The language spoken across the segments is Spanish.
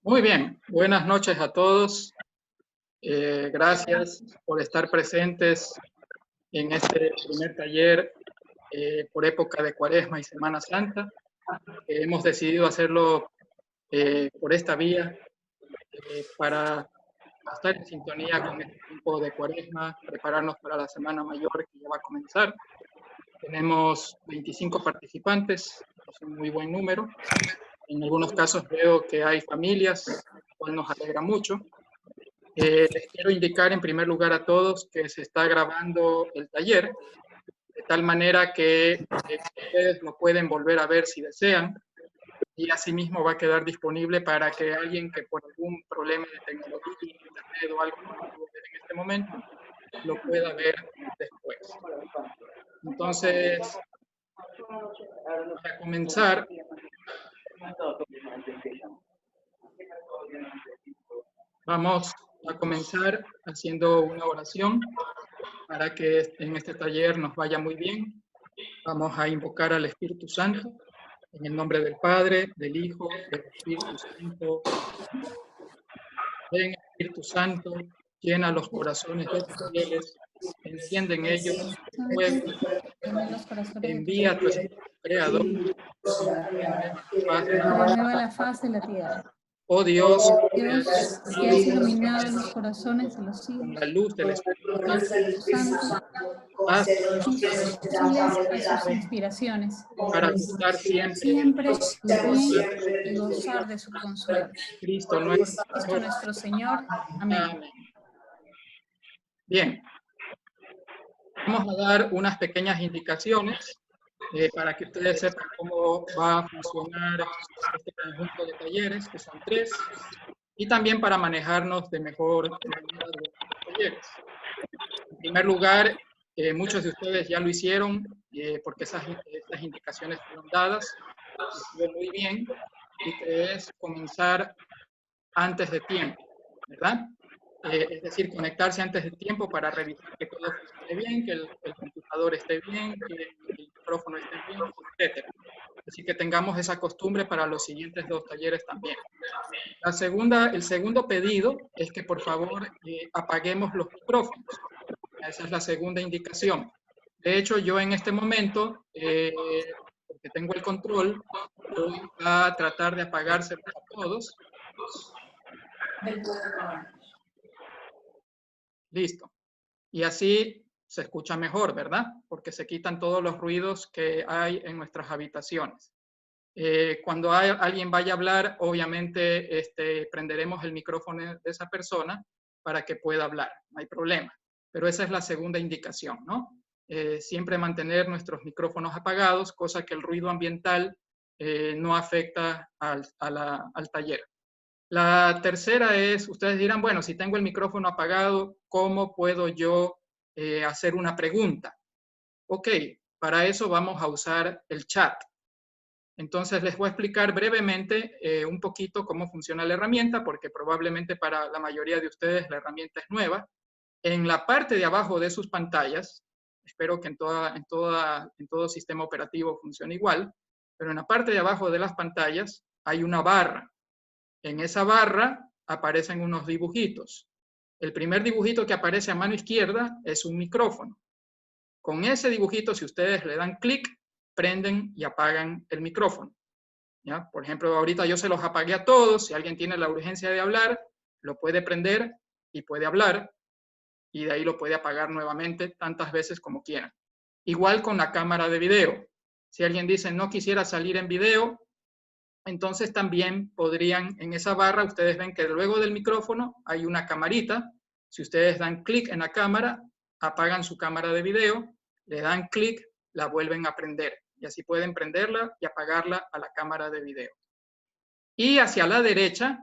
Muy bien, buenas noches a todos. Gracias por estar presentes en este primer taller por época de Cuaresma y Semana Santa. Hemos decidido hacerlo por esta vía para estar en sintonía con este tiempo de Cuaresma, prepararnos para la Semana Mayor que ya va a comenzar. Tenemos 25 participantes, es un muy buen número. En algunos casos veo que hay familias, lo cual nos alegra mucho. Les quiero indicar en primer lugar a todos que se está grabando el taller, de tal manera que ustedes lo pueden volver a ver si desean, y asimismo va a quedar disponible para que alguien que por algún problema de tecnología, internet o algo no lo pudo ver en este momento, lo pueda ver después. Entonces, para comenzar, vamos a comenzar haciendo una oración para que en este taller nos vaya muy bien. Vamos a invocar al Espíritu Santo en el nombre del Padre, del Hijo, del Espíritu Santo. Ven, Espíritu Santo, llena los corazones de tus fieles, enciende en ellos el fuego, envía a tu Espíritu Creador, renueva la faz de la tierra. Oh Dios, Dios, que has iluminado los corazones de los con hijos, la luz del Espíritu el Espíritu Santo, haz a sus inspiraciones, para gustar siempre siempre su bien y gozar de su consuelo. Cristo Por nuestro Cristo Señor. nuestro Señor. Amén. Amén. Bien, vamos a dar unas pequeñas indicaciones para que ustedes sepan cómo va a funcionar este conjunto de talleres, que son 3, y también para manejarnos de mejor manera de los talleres. En primer lugar, muchos de ustedes ya lo hicieron porque estas indicaciones fueron dadas, estuvo muy bien, y que es comenzar antes de tiempo, ¿verdad? Es decir, conectarse antes de tiempo para revisar que todo funcione bien, que el computador esté bien, que el micrófono esté bien, etc. Así que tengamos esa costumbre para los siguientes 2 talleres también. El segundo pedido es que por favor apaguemos los micrófonos. Esa es la segunda indicación. De hecho, yo en este momento, porque tengo el control, voy a tratar de apagárselos a todos. Listo. Y así se escucha mejor, ¿verdad? Porque se quitan todos los ruidos que hay en nuestras habitaciones. Cuando alguien vaya a hablar, obviamente prenderemos el micrófono de esa persona para que pueda hablar, no hay problema. Pero esa es la segunda indicación, ¿no? Siempre mantener nuestros micrófonos apagados, cosa que el ruido ambiental no afecta al taller. La tercera es, ustedes dirán, bueno, si tengo el micrófono apagado, ¿cómo puedo yo hacer una pregunta? Ok, para eso vamos a usar el chat. Entonces les voy a explicar brevemente un poquito cómo funciona la herramienta, porque probablemente para la mayoría de ustedes la herramienta es nueva. En la parte de abajo de sus pantallas, espero que en todo sistema operativo funcione igual, pero en la parte de abajo de las pantallas hay una barra. En esa barra aparecen unos dibujitos. El primer dibujito que aparece a mano izquierda es un micrófono. Con ese dibujito, si ustedes le dan clic, prenden y apagan el micrófono. ¿Ya? Por ejemplo, ahorita yo se los apagué a todos. Si alguien tiene la urgencia de hablar, lo puede prender y puede hablar. Y de ahí lo puede apagar nuevamente tantas veces como quieran. Igual con la cámara de video. Si alguien dice no quisiera salir en video, entonces también podrían, en esa barra, ustedes ven que luego del micrófono hay una camarita. Si ustedes dan clic en la cámara, apagan su cámara de video, le dan clic, la vuelven a prender. Y así pueden prenderla y apagarla a la cámara de video. Y hacia la derecha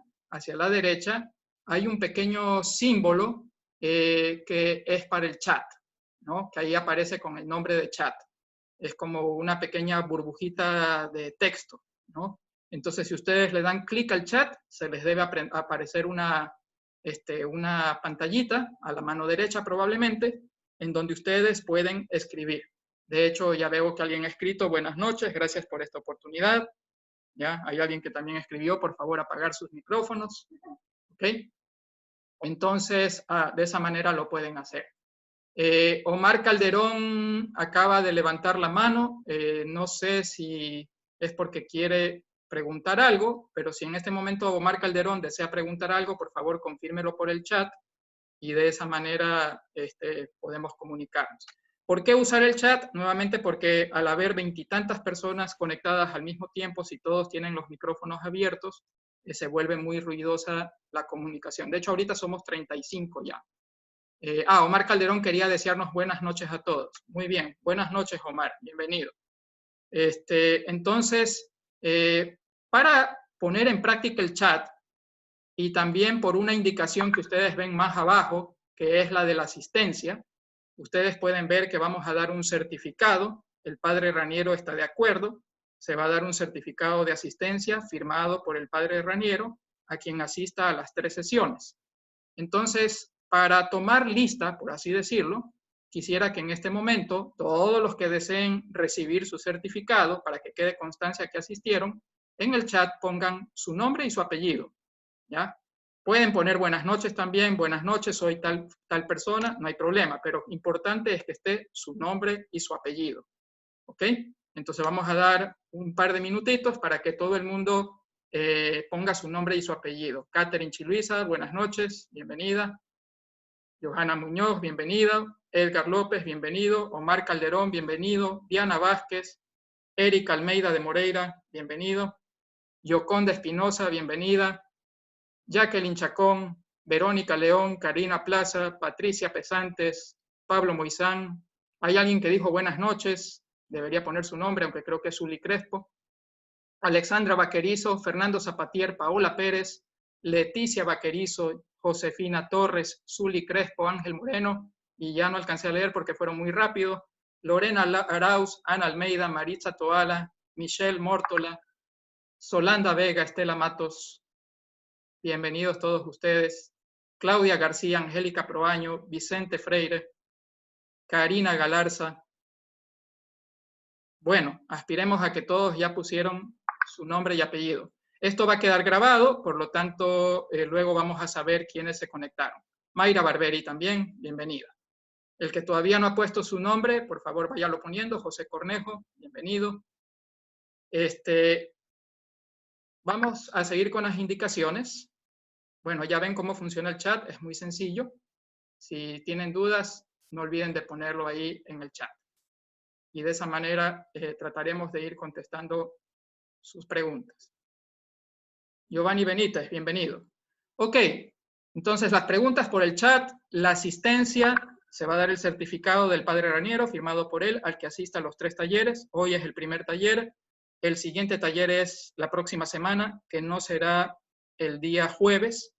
hay un pequeño símbolo que es para el chat, ¿no? Que ahí aparece con el nombre de chat. Es como una pequeña burbujita de texto, ¿no? Entonces, si ustedes le dan clic al chat, se les debe aparecer una pantallita a la mano derecha probablemente, en donde ustedes pueden escribir. De hecho, ya veo que alguien ha escrito, buenas noches, gracias por esta oportunidad. Ya, hay alguien que también escribió, por favor, apagar sus micrófonos. ¿Ok? Entonces, de esa manera lo pueden hacer. Omar Calderón acaba de levantar la mano. No sé si es porque quiere preguntar algo, pero si en este momento Omar Calderón desea preguntar algo, por favor, confírmelo por el chat y de esa manera podemos comunicarnos. ¿Por qué usar el chat? Nuevamente porque al haber veintitantas personas conectadas al mismo tiempo, si todos tienen los micrófonos abiertos, se vuelve muy ruidosa la comunicación. De hecho, ahorita somos 35 ya. Omar Calderón quería desearnos buenas noches a todos. Muy bien, buenas noches, Omar, bienvenido. Entonces, para poner en práctica el chat, y también por una indicación que ustedes ven más abajo, que es la de la asistencia, ustedes pueden ver que vamos a dar un certificado, el padre Raniero está de acuerdo, se va a dar un certificado de asistencia firmado por el padre Raniero a quien asista a las 3 sesiones. Entonces, para tomar lista, por así decirlo, quisiera que en este momento todos los que deseen recibir su certificado, para que quede constancia que asistieron, en el chat pongan su nombre y su apellido. ¿Ya? Pueden poner buenas noches también, buenas noches, soy tal persona, no hay problema, pero importante es que esté su nombre y su apellido. ¿Ok? Entonces vamos a dar un par de minutitos para que todo el mundo ponga su nombre y su apellido. Catherine Chiluisa, buenas noches, bienvenida. Johanna Muñoz, bienvenida. Edgar López, bienvenido. Omar Calderón, bienvenido. Diana Vázquez. Erika Almeida de Moreira, bienvenido. Yoconda Espinosa, bienvenida. Jacqueline Chacón, Verónica León, Karina Plaza, Patricia Pesantes, Pablo Moizán. Hay alguien que dijo buenas noches, debería poner su nombre, aunque creo que es Zuli Crespo. Alexandra Vaquerizo, Fernando Zapatier, Paola Pérez, Leticia Vaquerizo, Josefina Torres, Zuli Crespo, Ángel Moreno, y ya no alcancé a leer porque fueron muy rápido. Lorena Arauz, Ana Almeida, Maritza Toala, Michelle Mórtola, Solanda Vega, Estela Matos, bienvenidos todos ustedes. Claudia García, Angélica Proaño, Vicente Freire, Karina Galarza. Bueno, aspiremos a que todos ya pusieron su nombre y apellido. Esto va a quedar grabado, por lo tanto, luego vamos a saber quiénes se conectaron. Mayra Barberi también, bienvenida. El que todavía no ha puesto su nombre, por favor, váyalo poniendo. José Cornejo, bienvenido. Vamos a seguir con las indicaciones. Bueno, ya ven cómo funciona el chat, es muy sencillo. Si tienen dudas, no olviden de ponerlo ahí en el chat. Y de esa manera trataremos de ir contestando sus preguntas. Giovanni Benítez, bienvenido. Ok, entonces las preguntas por el chat, la asistencia, se va a dar el certificado del padre Raniero, firmado por él, al que asista a los 3 talleres. Hoy es el primer taller. El siguiente taller es la próxima semana, que no será el día jueves,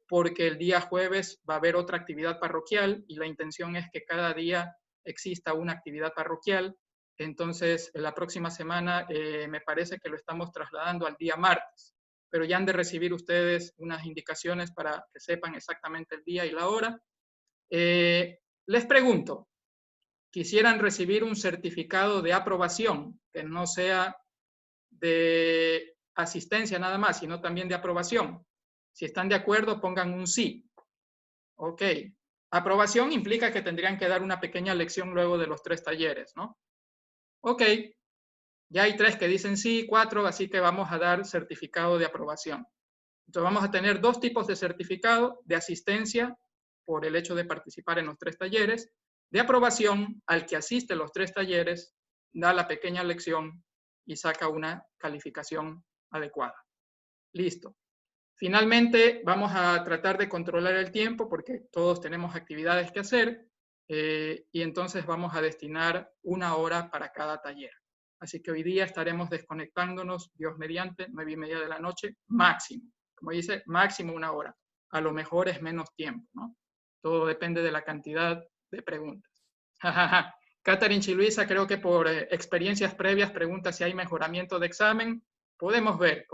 porque el día jueves va a haber otra actividad parroquial y la intención es que cada día exista una actividad parroquial. Entonces, la próxima semana me parece que lo estamos trasladando al día martes, pero ya han de recibir ustedes unas indicaciones para que sepan exactamente el día y la hora. Les pregunto, ¿quisieran recibir un certificado de aprobación que no sea de asistencia nada más, sino también de aprobación? Si están de acuerdo, pongan un sí. Ok. Aprobación implica que tendrían que dar una pequeña lección luego de los 3 talleres, ¿no? Ok. Ya hay 3 que dicen sí, 4, así que vamos a dar certificado de aprobación. Entonces vamos a tener 2 tipos de certificado: de asistencia por el hecho de participar en los 3 talleres, de aprobación al que asiste a los 3 talleres, da la pequeña lección y saca una calificación adecuada. Listo. Finalmente, vamos a tratar de controlar el tiempo porque todos tenemos actividades que hacer y entonces vamos a destinar 1 hora para cada taller. Así que hoy día estaremos desconectándonos, Dios mediante, 9:30 de la noche, máximo. Como dice, máximo 1 hora. A lo mejor es menos tiempo, ¿no? Todo depende de la cantidad de preguntas. Catherine Chiluisa, creo que por experiencias previas, pregunta si hay mejoramiento de examen. Podemos ver,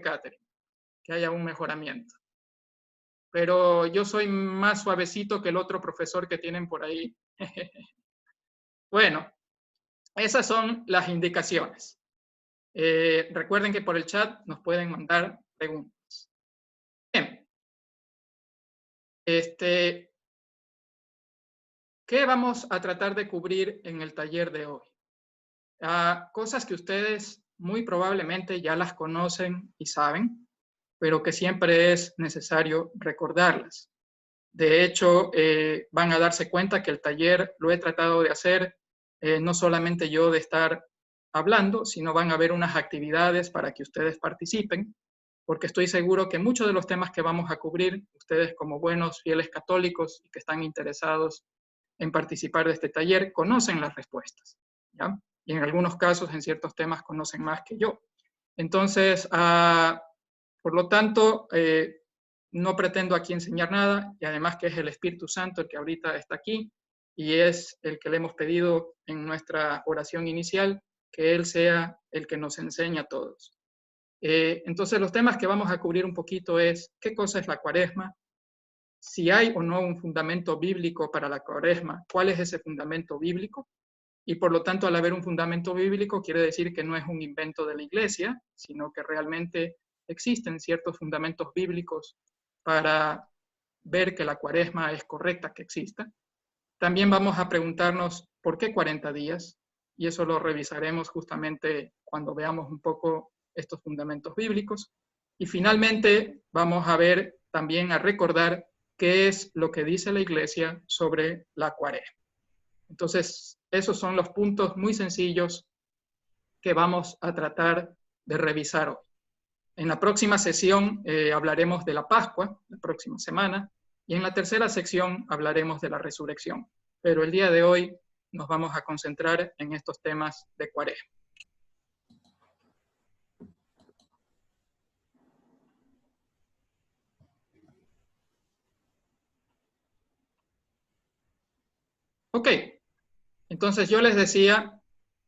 Catherine, que haya un mejoramiento. Pero yo soy más suavecito que el otro profesor que tienen por ahí. Bueno, Esas son las indicaciones. Recuerden que por el chat nos pueden mandar preguntas. Bien. ¿Qué vamos a tratar de cubrir en el taller de hoy? Cosas que ustedes muy probablemente ya las conocen y saben, pero que siempre es necesario recordarlas. De hecho, van a darse cuenta que el taller lo he tratado de hacer no solamente yo de estar hablando, sino van a haber unas actividades para que ustedes participen, porque estoy seguro que muchos de los temas que vamos a cubrir, ustedes como buenos fieles católicos y que están interesados en participar de este taller, conocen las respuestas, ¿ya? Y en algunos casos, en ciertos temas, conocen más que yo. Entonces, por lo tanto, no pretendo aquí enseñar nada, y además que es el Espíritu Santo el que ahorita está aquí, y es el que le hemos pedido en nuestra oración inicial, que Él sea el que nos enseña a todos. Entonces, los temas que vamos a cubrir un poquito es qué cosa es la Cuaresma, si hay o no un fundamento bíblico para la Cuaresma, cuál es ese fundamento bíblico, y por lo tanto, al haber un fundamento bíblico, quiere decir que no es un invento de la Iglesia, sino que realmente existen ciertos fundamentos bíblicos para ver que la Cuaresma es correcta que exista. También vamos a preguntarnos por qué 40 días, y eso lo revisaremos justamente cuando veamos un poco estos fundamentos bíblicos. Y finalmente vamos a ver también a recordar qué es lo que dice la Iglesia sobre la Cuaresma. Entonces, esos son los puntos muy sencillos que vamos a tratar de revisar hoy. En la próxima sesión hablaremos de la Pascua, la próxima semana, y en la tercera sección hablaremos de la resurrección. Pero el día de hoy nos vamos a concentrar en estos temas de Cuaresma. Ok, entonces yo les decía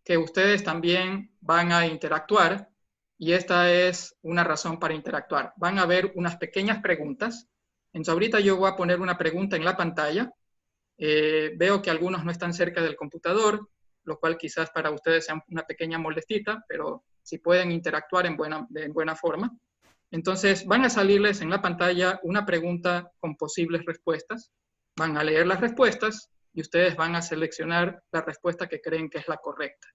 que ustedes también van a interactuar, y esta es una razón para interactuar. Van a ver unas pequeñas preguntas. Entonces ahorita yo voy a poner una pregunta en la pantalla. Veo que algunos no están cerca del computador, lo cual quizás para ustedes sea una pequeña molestita, pero si pueden interactuar en buena forma. Entonces van a salirles en la pantalla una pregunta con posibles respuestas. Van a leer las respuestas y ustedes van a seleccionar la respuesta que creen que es la correcta.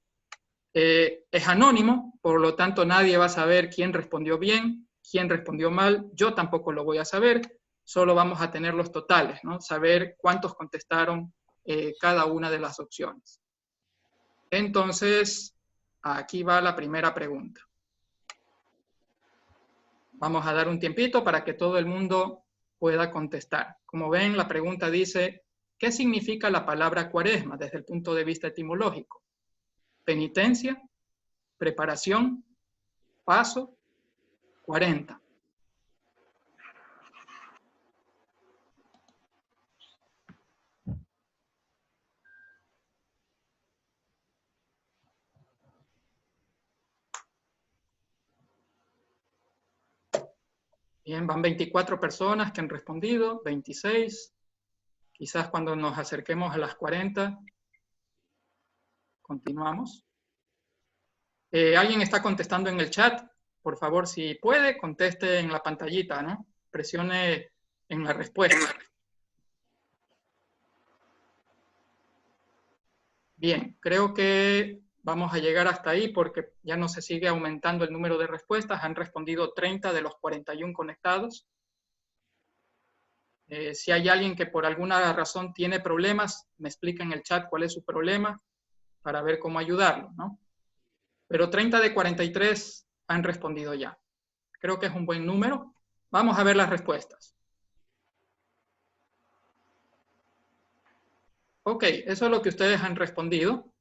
Es anónimo, por lo tanto nadie va a saber quién respondió bien, quién respondió mal, yo tampoco lo voy a saber, solo vamos a tener los totales, ¿no? Saber cuántos contestaron cada una de las opciones. Entonces, aquí va la primera pregunta. Vamos a dar un tiempito para que todo el mundo pueda contestar. Como ven, la pregunta dice, ¿qué significa la palabra Cuaresma desde el punto de vista etimológico? Penitencia, preparación, paso, 40. Bien, van 24 personas que han respondido, 26. Quizás cuando nos acerquemos a las 40, continuamos. ¿Alguien está contestando en el chat? Por favor, si puede, conteste en la pantallita, ¿no? Presione en la respuesta. Bien, creo que vamos a llegar hasta ahí porque ya no se sigue aumentando el número de respuestas. Han respondido 30 de los 41 conectados. Si hay alguien que por alguna razón tiene problemas, me explica en el chat cuál es su problema para ver cómo ayudarlo, ¿no? Pero 30 de 43 han respondido ya. Creo que es un buen número. Vamos a ver las respuestas. Ok, eso es lo que ustedes han respondido.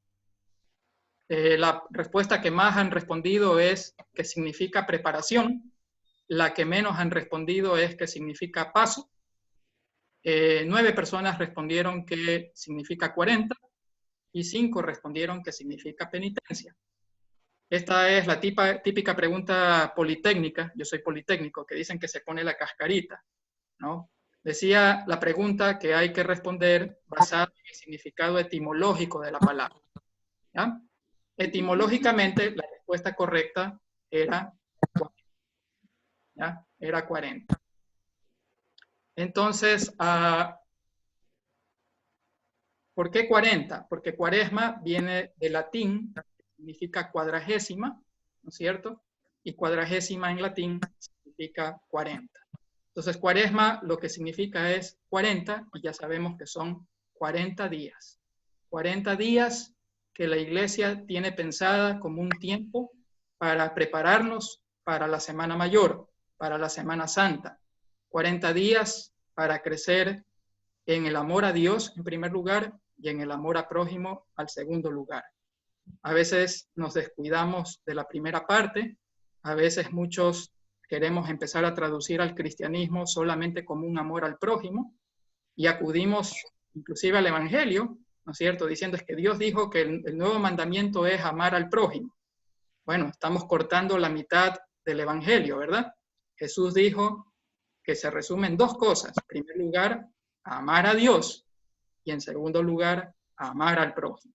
La respuesta que más han respondido es que significa preparación. La que menos han respondido es que significa paso. 9 personas respondieron que significa 40 y 5 respondieron que significa penitencia. Esta es la típica pregunta politécnica, yo soy politécnico, que dicen que se pone la cascarita, ¿no? Decía la pregunta que hay que responder basada en el significado etimológico de la palabra, ¿ya? Etimológicamente, la respuesta correcta era 40. ¿Ya? Era 40. Entonces, ¿por qué 40? Porque cuaresma viene del latín, significa cuadragésima, ¿no es cierto? Y cuadragésima en latín significa 40. Entonces, cuaresma lo que significa es 40, y ya sabemos que son 40 días. 40 días que la iglesia tiene pensada como un tiempo para prepararnos para la Semana Mayor, para la Semana Santa. 40 días para crecer en el amor a Dios en primer lugar y en el amor a prójimo al segundo lugar. A veces nos descuidamos de la primera parte, a veces muchos queremos empezar a traducir al cristianismo solamente como un amor al prójimo y acudimos inclusive al Evangelio, ¿no es cierto?, diciendo es que Dios dijo que el nuevo mandamiento es amar al prójimo. Bueno, estamos cortando la mitad del Evangelio, ¿verdad? Jesús dijo que se resumen dos cosas. En primer lugar, amar a Dios y en segundo lugar, amar al prójimo.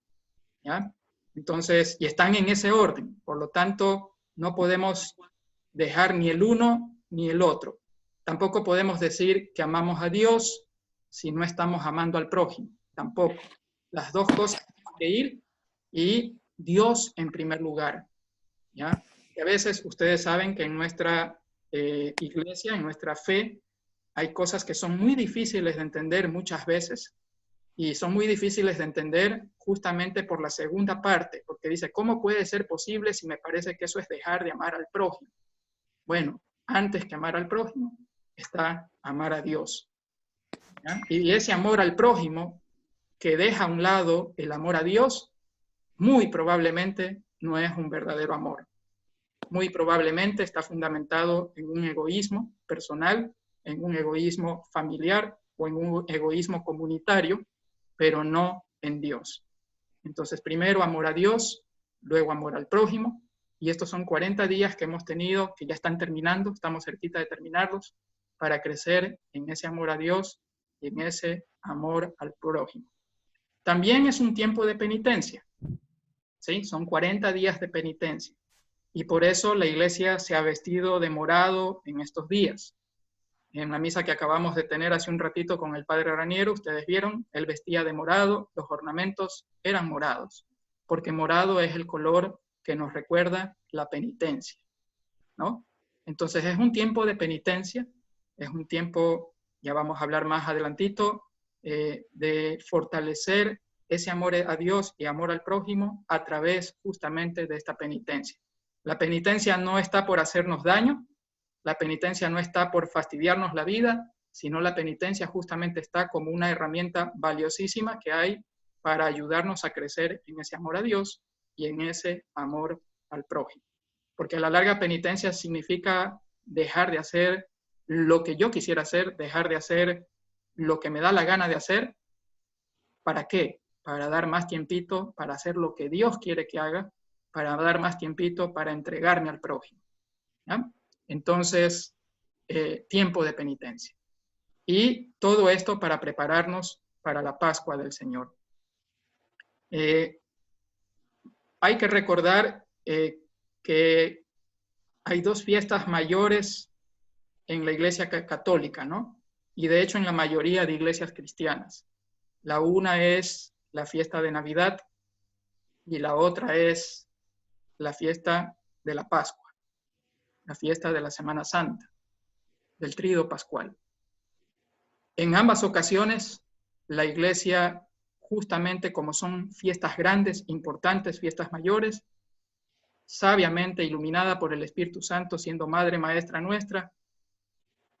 ¿Ya? Entonces, y están en ese orden. Por lo tanto, no podemos dejar ni el uno ni el otro. Tampoco podemos decir que amamos a Dios si no estamos amando al prójimo. Tampoco. Las dos cosas tienen que ir y Dios en primer lugar. ¿Ya? Y a veces ustedes saben que en nuestra iglesia, en nuestra fe, hay cosas que son muy difíciles de entender muchas veces y son muy difíciles de entender justamente por la segunda parte, porque dice, ¿cómo puede ser posible si me parece que eso es dejar de amar al prójimo? Bueno, antes que amar al prójimo está amar a Dios. ¿Ya? Y ese amor al prójimo que deja a un lado el amor a Dios, muy probablemente no es un verdadero amor. Muy probablemente está fundamentado en un egoísmo personal, en un egoísmo familiar o en un egoísmo comunitario, pero no en Dios. Entonces, primero amor a Dios, luego amor al prójimo, y estos son 40 días que hemos tenido, que ya están terminando, estamos cerquita de terminarlos, para crecer en ese amor a Dios y en ese amor al prójimo. También es un tiempo de penitencia, ¿sí? Son 40 días de penitencia, y por eso la iglesia se ha vestido de morado en estos días. En la misa que acabamos de tener hace un ratito con el padre Raniero, ustedes vieron, él vestía de morado, los ornamentos eran morados, porque morado es el color que nos recuerda la penitencia, ¿no? Entonces es un tiempo de penitencia, es un tiempo, ya vamos a hablar más adelantito, de fortalecer ese amor a Dios y amor al prójimo a través justamente de esta penitencia. La penitencia no está por hacernos daño, la penitencia no está por fastidiarnos la vida, sino la penitencia justamente está como una herramienta valiosísima que hay para ayudarnos a crecer en ese amor a Dios y en ese amor al prójimo. Porque a la larga penitencia significa dejar de hacer lo que yo quisiera hacer, dejar de hacer lo que me da la gana de hacer. ¿Para qué? Para dar más tiempito para hacer lo que Dios quiere que haga, para dar más tiempito para entregarme al prójimo. ¿Ya? Entonces, tiempo de penitencia. Y todo esto para prepararnos para la Pascua del Señor. Hay que recordar que hay dos fiestas mayores en la Iglesia católica, ¿no? Y de hecho en la mayoría de iglesias cristianas. La una es la fiesta de Navidad y la otra es la fiesta de la Pascua, la fiesta de la Semana Santa, del Tríodo Pascual. En ambas ocasiones, la Iglesia, justamente como son fiestas grandes, importantes, fiestas mayores, sabiamente iluminada por el Espíritu Santo, siendo Madre Maestra nuestra,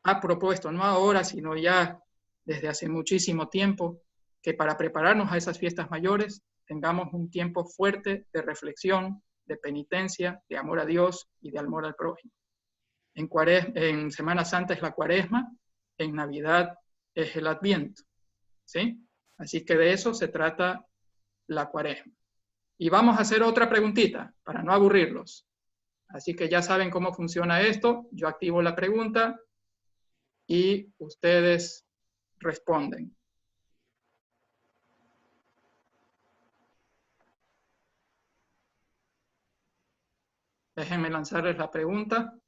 ha propuesto, no ahora, sino ya desde hace muchísimo tiempo, que para prepararnos a esas fiestas mayores tengamos un tiempo fuerte de reflexión, de penitencia, de amor a Dios y de amor al prójimo. En Semana Santa es la Cuaresma, en Navidad es el Adviento, ¿sí? Así que de eso se trata la Cuaresma. Y vamos a hacer otra preguntita para no aburrirlos. Así que ya saben cómo funciona esto. Yo activo la pregunta y ustedes responden. Déjenme lanzarles la pregunta.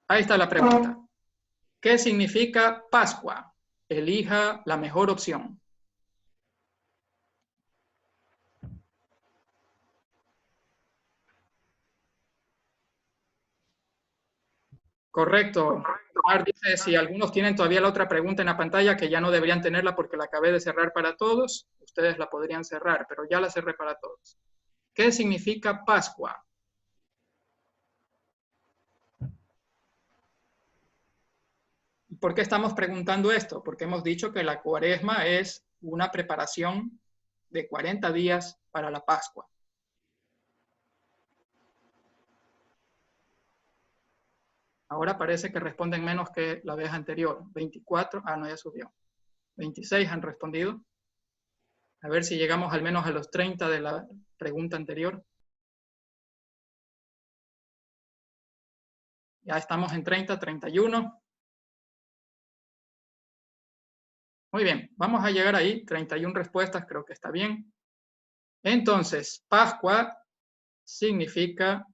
Ahí está la pregunta. ¿Qué significa Pascua? Elija la mejor opción. Correcto. Omar dice, si algunos tienen todavía la otra pregunta en la pantalla, que ya no deberían tenerla porque la acabé de cerrar para todos, ustedes la podrían cerrar, pero ya la cerré para todos. ¿Qué significa Pascua? ¿Por qué estamos preguntando esto? Porque hemos dicho que la Cuaresma es una preparación de 40 días para la Pascua. Ahora parece que responden menos que la vez anterior. 24, no, ya subió. 26 han respondido. A ver si llegamos al menos a los 30 de la pregunta anterior. Ya estamos en 30, 31. Muy bien, vamos a llegar ahí. 31 respuestas, creo que está bien. Entonces, Pascua significa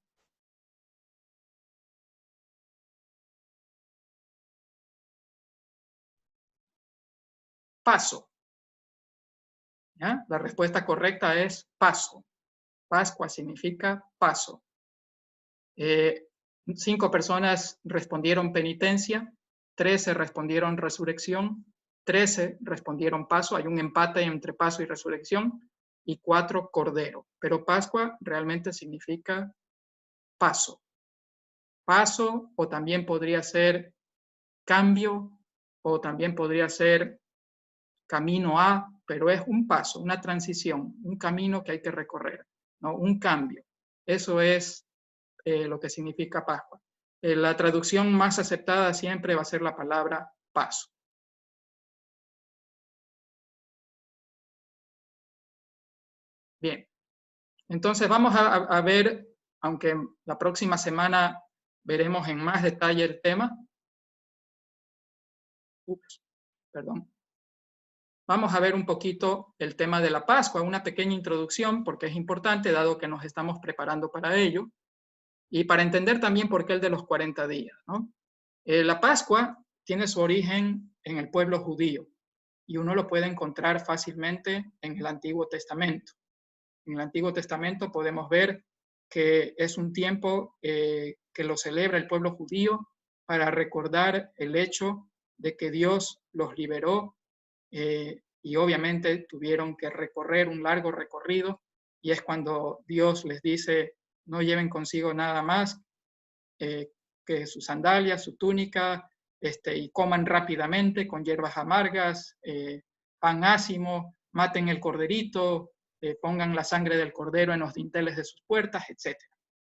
paso. ¿Ya? La respuesta correcta es paso. Pascua significa paso. 5 personas respondieron penitencia, 13 respondieron resurrección, 13 respondieron paso. Hay un empate entre paso y resurrección, y 4 cordero. Pero Pascua realmente significa paso. Paso, o también podría ser cambio, o también podría ser camino a, pero es un paso, una transición, un camino que hay que recorrer, ¿no? Un cambio. Eso es lo que significa Pascua. La traducción más aceptada siempre va a ser la palabra paso. Bien, entonces vamos a ver, aunque la próxima semana veremos en más detalle el tema. Perdón. Vamos a ver un poquito el tema de la Pascua, una pequeña introducción, porque es importante, dado que nos estamos preparando para ello, y para entender también por qué el de los 40 días, ¿no? La Pascua tiene su origen en el pueblo judío, y uno lo puede encontrar fácilmente en el Antiguo Testamento. En el Antiguo Testamento podemos ver que es un tiempo que lo celebra el pueblo judío para recordar el hecho de que Dios los liberó, y obviamente tuvieron que recorrer un largo recorrido, y es cuando Dios les dice, no lleven consigo nada más que sus sandalias, su túnica, y coman rápidamente con hierbas amargas, pan ácimo, maten el corderito, pongan la sangre del cordero en los dinteles de sus puertas, etc.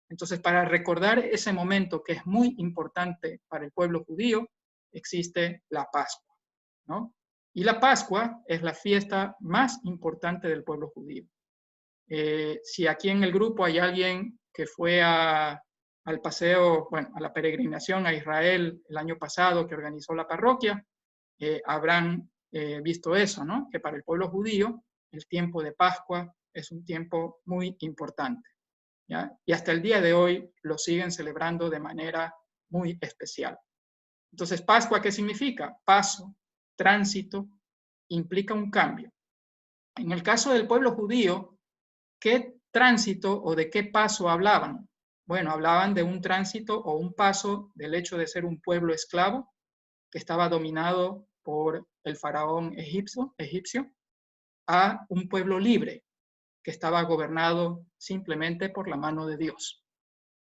Entonces, para recordar ese momento que es muy importante para el pueblo judío, existe la Pascua, ¿no? Y la Pascua es la fiesta más importante del pueblo judío. Si aquí en el grupo hay alguien que fue al paseo, bueno, a la peregrinación a Israel el año pasado que organizó la parroquia, habrán visto eso, ¿no? Que para el pueblo judío el tiempo de Pascua es un tiempo muy importante, ¿ya? Y hasta el día de hoy lo siguen celebrando de manera muy especial. Entonces, Pascua, ¿qué significa? Paso, tránsito, implica un cambio. En el caso del pueblo judío, ¿qué tránsito o de qué paso hablaban? Bueno, hablaban de un tránsito o un paso del hecho de ser un pueblo esclavo que estaba dominado por el faraón egipcio a un pueblo libre que estaba gobernado simplemente por la mano de Dios.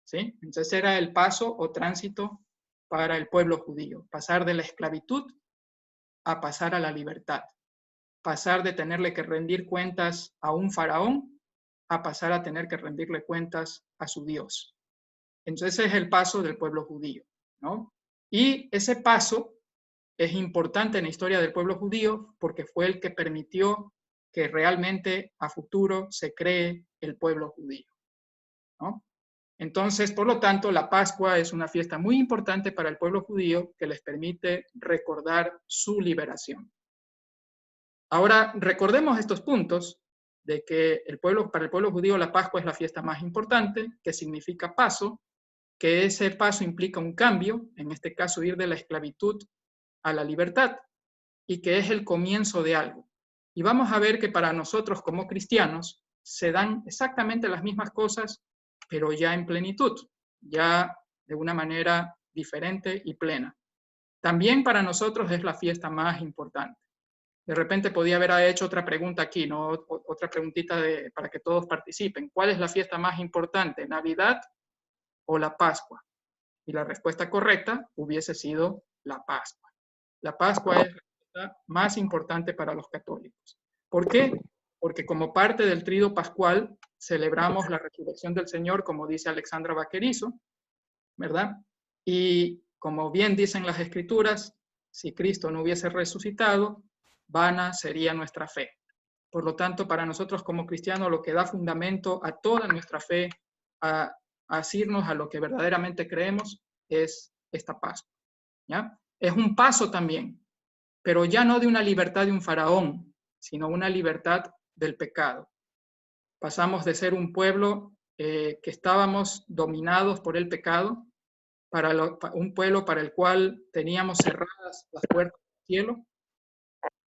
¿Sí? Entonces era el paso o tránsito para el pueblo judío, pasar de la esclavitud a pasar a la libertad, pasar de tenerle que rendir cuentas a un faraón a pasar a tener que rendirle cuentas a su Dios. Entonces ese es el paso del pueblo judío, ¿no? Y ese paso es importante en la historia del pueblo judío porque fue el que permitió que realmente a futuro se cree el pueblo judío, ¿no? Entonces, por lo tanto, la Pascua es una fiesta muy importante para el pueblo judío que les permite recordar su liberación. Ahora, recordemos estos puntos de que para el pueblo judío la Pascua es la fiesta más importante, que significa paso, que ese paso implica un cambio, en este caso ir de la esclavitud a la libertad, y que es el comienzo de algo. Y vamos a ver que para nosotros como cristianos se dan exactamente las mismas cosas, pero ya en plenitud, ya de una manera diferente y plena. También para nosotros es la fiesta más importante. De repente podía haber hecho otra pregunta aquí, ¿no? Otra preguntita para que todos participen. ¿Cuál es la fiesta más importante, Navidad o la Pascua? Y la respuesta correcta hubiese sido la Pascua. La Pascua es la fiesta más importante para los católicos. ¿Por qué? Porque como parte del trido pascual celebramos la resurrección del Señor, como dice Alexandra Vaquerizo, ¿verdad? Y como bien dicen las Escrituras, si Cristo no hubiese resucitado, vana sería nuestra fe. Por lo tanto, para nosotros como cristianos, lo que da fundamento a toda nuestra fe, a asirnos a lo que verdaderamente creemos, es esta Pascua, ¿ya? Es un paso también, pero ya no de una libertad de un faraón, sino una libertad del pecado. Pasamos de ser un pueblo que estábamos dominados por el pecado, un pueblo para el cual teníamos cerradas las puertas del cielo,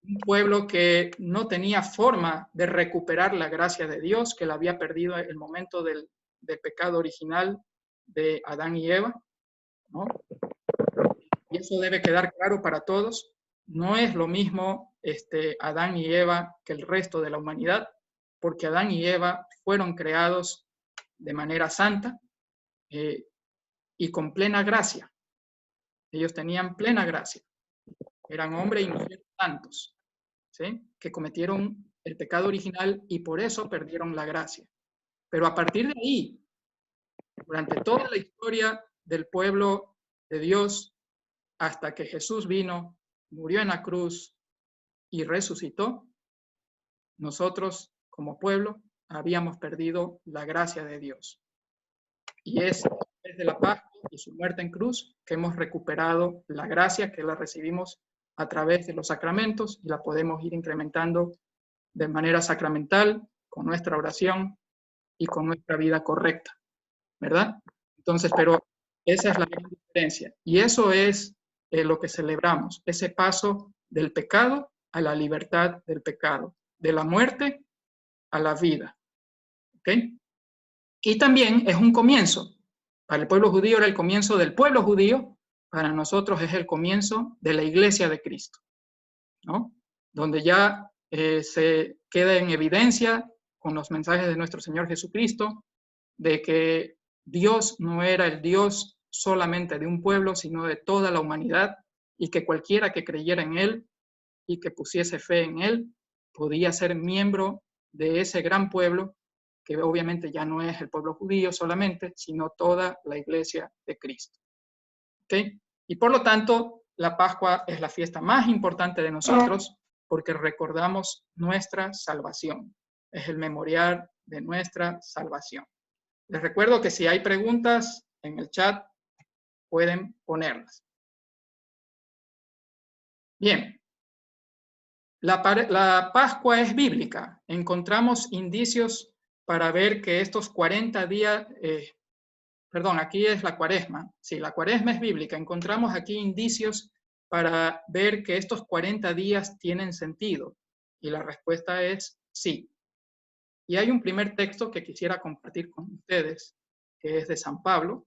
un pueblo que no tenía forma de recuperar la gracia de Dios, que la había perdido en el momento del pecado original de Adán y Eva, ¿no? Y eso debe quedar claro para todos. No es lo mismo Adán y Eva que el resto de la humanidad, porque Adán y Eva fueron creados de manera santa y con plena gracia. Ellos tenían plena gracia. Eran hombres y mujeres santos, ¿sí? Que cometieron el pecado original y por eso perdieron la gracia. Pero a partir de ahí, durante toda la historia del pueblo de Dios, hasta que Jesús vino, murió en la cruz y resucitó, nosotros como pueblo habíamos perdido la gracia de Dios. Y es desde la Pascua y su muerte en cruz que hemos recuperado la gracia, que la recibimos a través de los sacramentos y la podemos ir incrementando de manera sacramental, con nuestra oración y con nuestra vida correcta, ¿verdad? Entonces, pero esa es la gran diferencia. Y eso es lo que celebramos, ese paso del pecado a la libertad del pecado, de la muerte a la vida. ¿Ok? Y también es un comienzo. Para el pueblo judío era el comienzo del pueblo judío, para nosotros es el comienzo de la iglesia de Cristo, ¿no? Donde ya se queda en evidencia con los mensajes de nuestro Señor Jesucristo, de que Dios no era el Dios solamente de un pueblo, sino de toda la humanidad, y que cualquiera que creyera en Él y que pusiese fe en Él, podía ser miembro de ese gran pueblo, que obviamente ya no es el pueblo judío solamente, sino toda la iglesia de Cristo. ¿Okay? Y por lo tanto, la Pascua es la fiesta más importante de nosotros, porque recordamos nuestra salvación. Es el memorial de nuestra salvación. Les recuerdo que si hay preguntas en el chat, pueden ponerlas. Bien, la Pascua es bíblica. Encontramos indicios para ver que estos 40 días, aquí es la Cuaresma. Sí, la Cuaresma es bíblica. Encontramos aquí indicios para ver que estos 40 días tienen sentido. Y la respuesta es sí. Y hay un primer texto que quisiera compartir con ustedes, que es de San Pablo,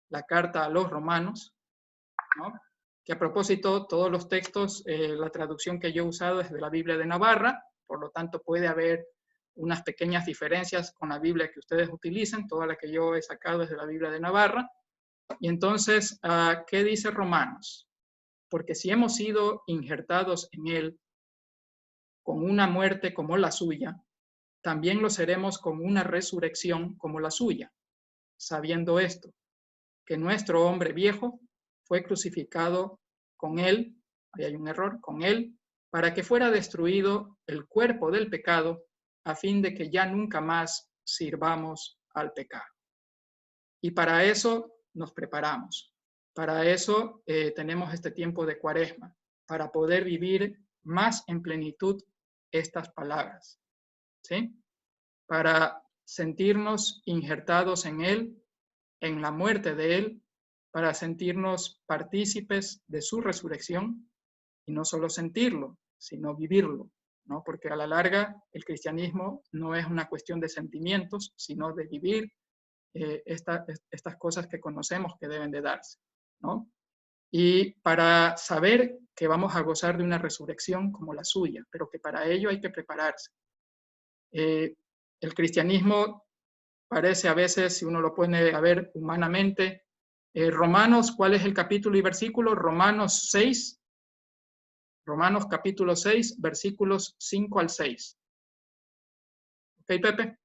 la carta a los Romanos, ¿no? Que a propósito, todos los textos, la traducción que yo he usado es de la Biblia de Navarra, por lo tanto puede haber unas pequeñas diferencias con la Biblia que ustedes utilicen, toda la que yo he sacado es de la Biblia de Navarra. Y entonces, ¿qué dice Romanos? Porque si hemos sido injertados en él con una muerte como la suya, también lo seremos con una resurrección como la suya, sabiendo esto, que nuestro hombre viejo fue crucificado con él, ahí hay un error, con él, para que fuera destruido el cuerpo del pecado, a fin de que ya nunca más sirvamos al pecado. Y para eso nos preparamos. Para eso tenemos este tiempo de Cuaresma, para poder vivir más en plenitud estas palabras. ¿Sí? para sentirnos injertados en Él, en la muerte de Él, para sentirnos partícipes de su resurrección, y no solo sentirlo, sino vivirlo, ¿no? Porque a la larga el cristianismo no es una cuestión de sentimientos, sino de vivir estas cosas que conocemos que deben de darse, ¿no? Y para saber que vamos a gozar de una resurrección como la suya, pero que para ello hay que prepararse. El cristianismo parece a veces, si uno lo pone a ver humanamente, Romanos, ¿cuál es el capítulo y versículo? Romanos 6, Romanos capítulo 6, versículos 5 al 6. ¿Ok, Pepe?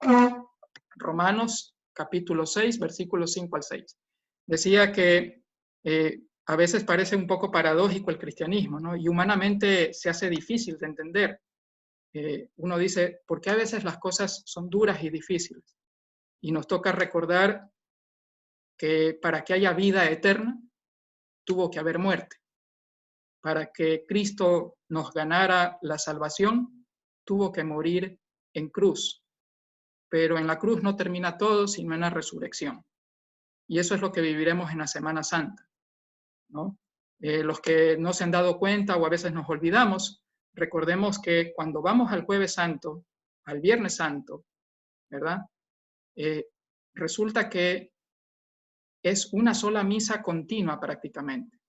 Romanos capítulo 6, versículos 5 al 6. Decía que a veces parece un poco paradójico el cristianismo, ¿no? Y humanamente se hace difícil de entender. Uno dice, ¿por qué a veces las cosas son duras y difíciles? Y nos toca recordar que para que haya vida eterna, tuvo que haber muerte. Para que Cristo nos ganara la salvación, tuvo que morir en cruz. Pero en la cruz no termina todo, sino en la resurrección. Y eso es lo que viviremos en la Semana Santa, ¿no? Los que no se han dado cuenta o a veces nos olvidamos, recordemos que cuando vamos al Jueves Santo, al Viernes Santo, ¿verdad? Resulta que es una sola misa continua prácticamente.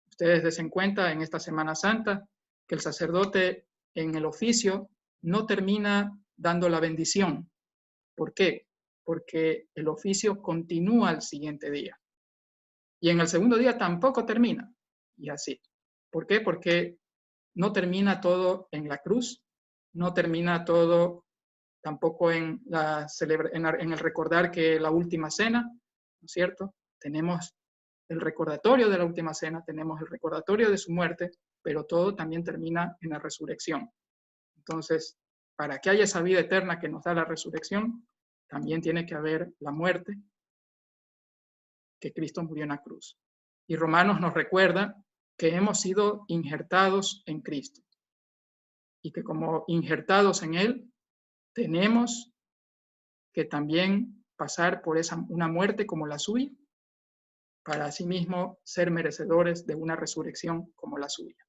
Ustedes desen cuenta en esta Semana Santa que el sacerdote en el oficio no termina dando la bendición. ¿Por qué? Porque el oficio continúa al siguiente día. Y en el segundo día tampoco termina. Y así. ¿Por qué? Porque no termina todo en la cruz, no termina todo tampoco en el recordar que la última cena, ¿no es cierto? Tenemos el recordatorio de la última cena, tenemos el recordatorio de su muerte, pero todo también termina en la resurrección. Entonces, para que haya esa vida eterna que nos da la resurrección, también tiene que haber la muerte, que Cristo murió en la cruz. Y Romanos nos recuerda que hemos sido injertados en Cristo y que como injertados en Él, tenemos que también pasar por una muerte como la suya, para asimismo ser merecedores de una resurrección como la suya.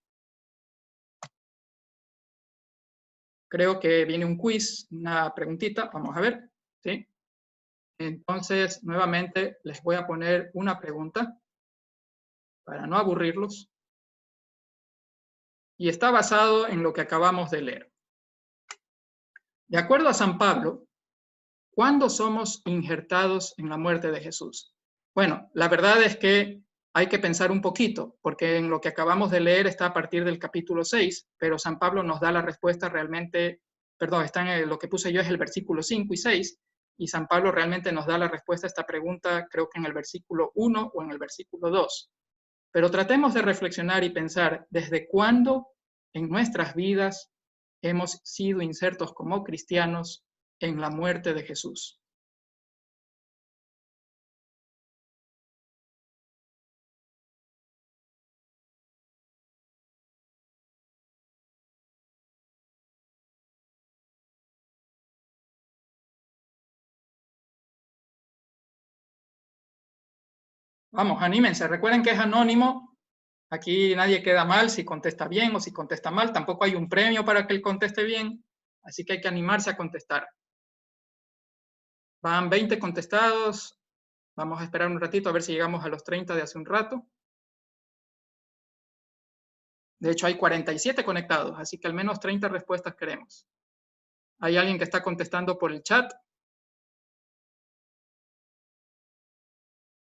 Creo que viene un quiz, una preguntita, vamos a ver, ¿sí? Entonces, nuevamente les voy a poner una pregunta para no aburrirlos. Y está basado en lo que acabamos de leer. De acuerdo a San Pablo, ¿cuándo somos injertados en la muerte de Jesús? Bueno, la verdad es que hay que pensar un poquito, porque en lo que acabamos de leer está a partir del capítulo 6, pero San Pablo nos da la respuesta realmente, perdón, está en lo que puse yo es el versículo 5 y 6, y San Pablo realmente nos da la respuesta a esta pregunta, creo que en el versículo 1 o en el versículo 2. Pero tratemos de reflexionar y pensar desde cuándo en nuestras vidas hemos sido insertos como cristianos en la muerte de Jesús. Vamos, anímense, recuerden que es anónimo, aquí nadie queda mal si contesta bien o si contesta mal, tampoco hay un premio para que él conteste bien, así que hay que animarse a contestar. Van 20 contestados, vamos a esperar un ratito a ver si llegamos a los 30 de hace un rato. De hecho, hay 47 conectados, así que al menos 30 respuestas queremos. ¿Hay alguien que está contestando por el chat?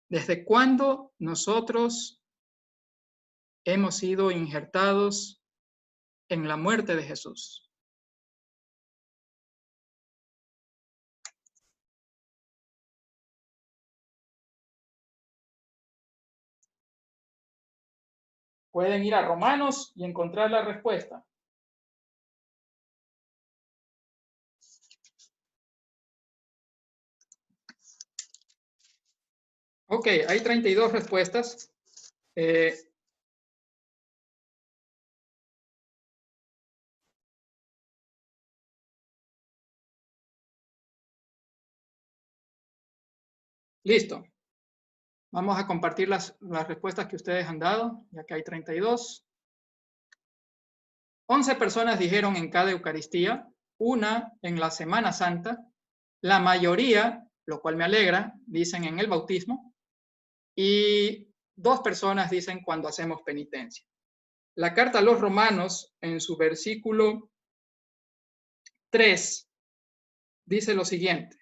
¿Desde cuándo nosotros hemos sido injertados en la muerte de Jesús? Pueden ir a Romanos y encontrar la respuesta. Ok, hay 32 respuestas. Listo. Vamos a compartir las respuestas que ustedes han dado, ya que hay 32. 11 personas dijeron en cada Eucaristía, una en la Semana Santa, la mayoría, lo cual me alegra, dicen en el bautismo, y 2 personas dicen cuando hacemos penitencia. La carta a los Romanos, en su versículo 3, dice lo siguiente: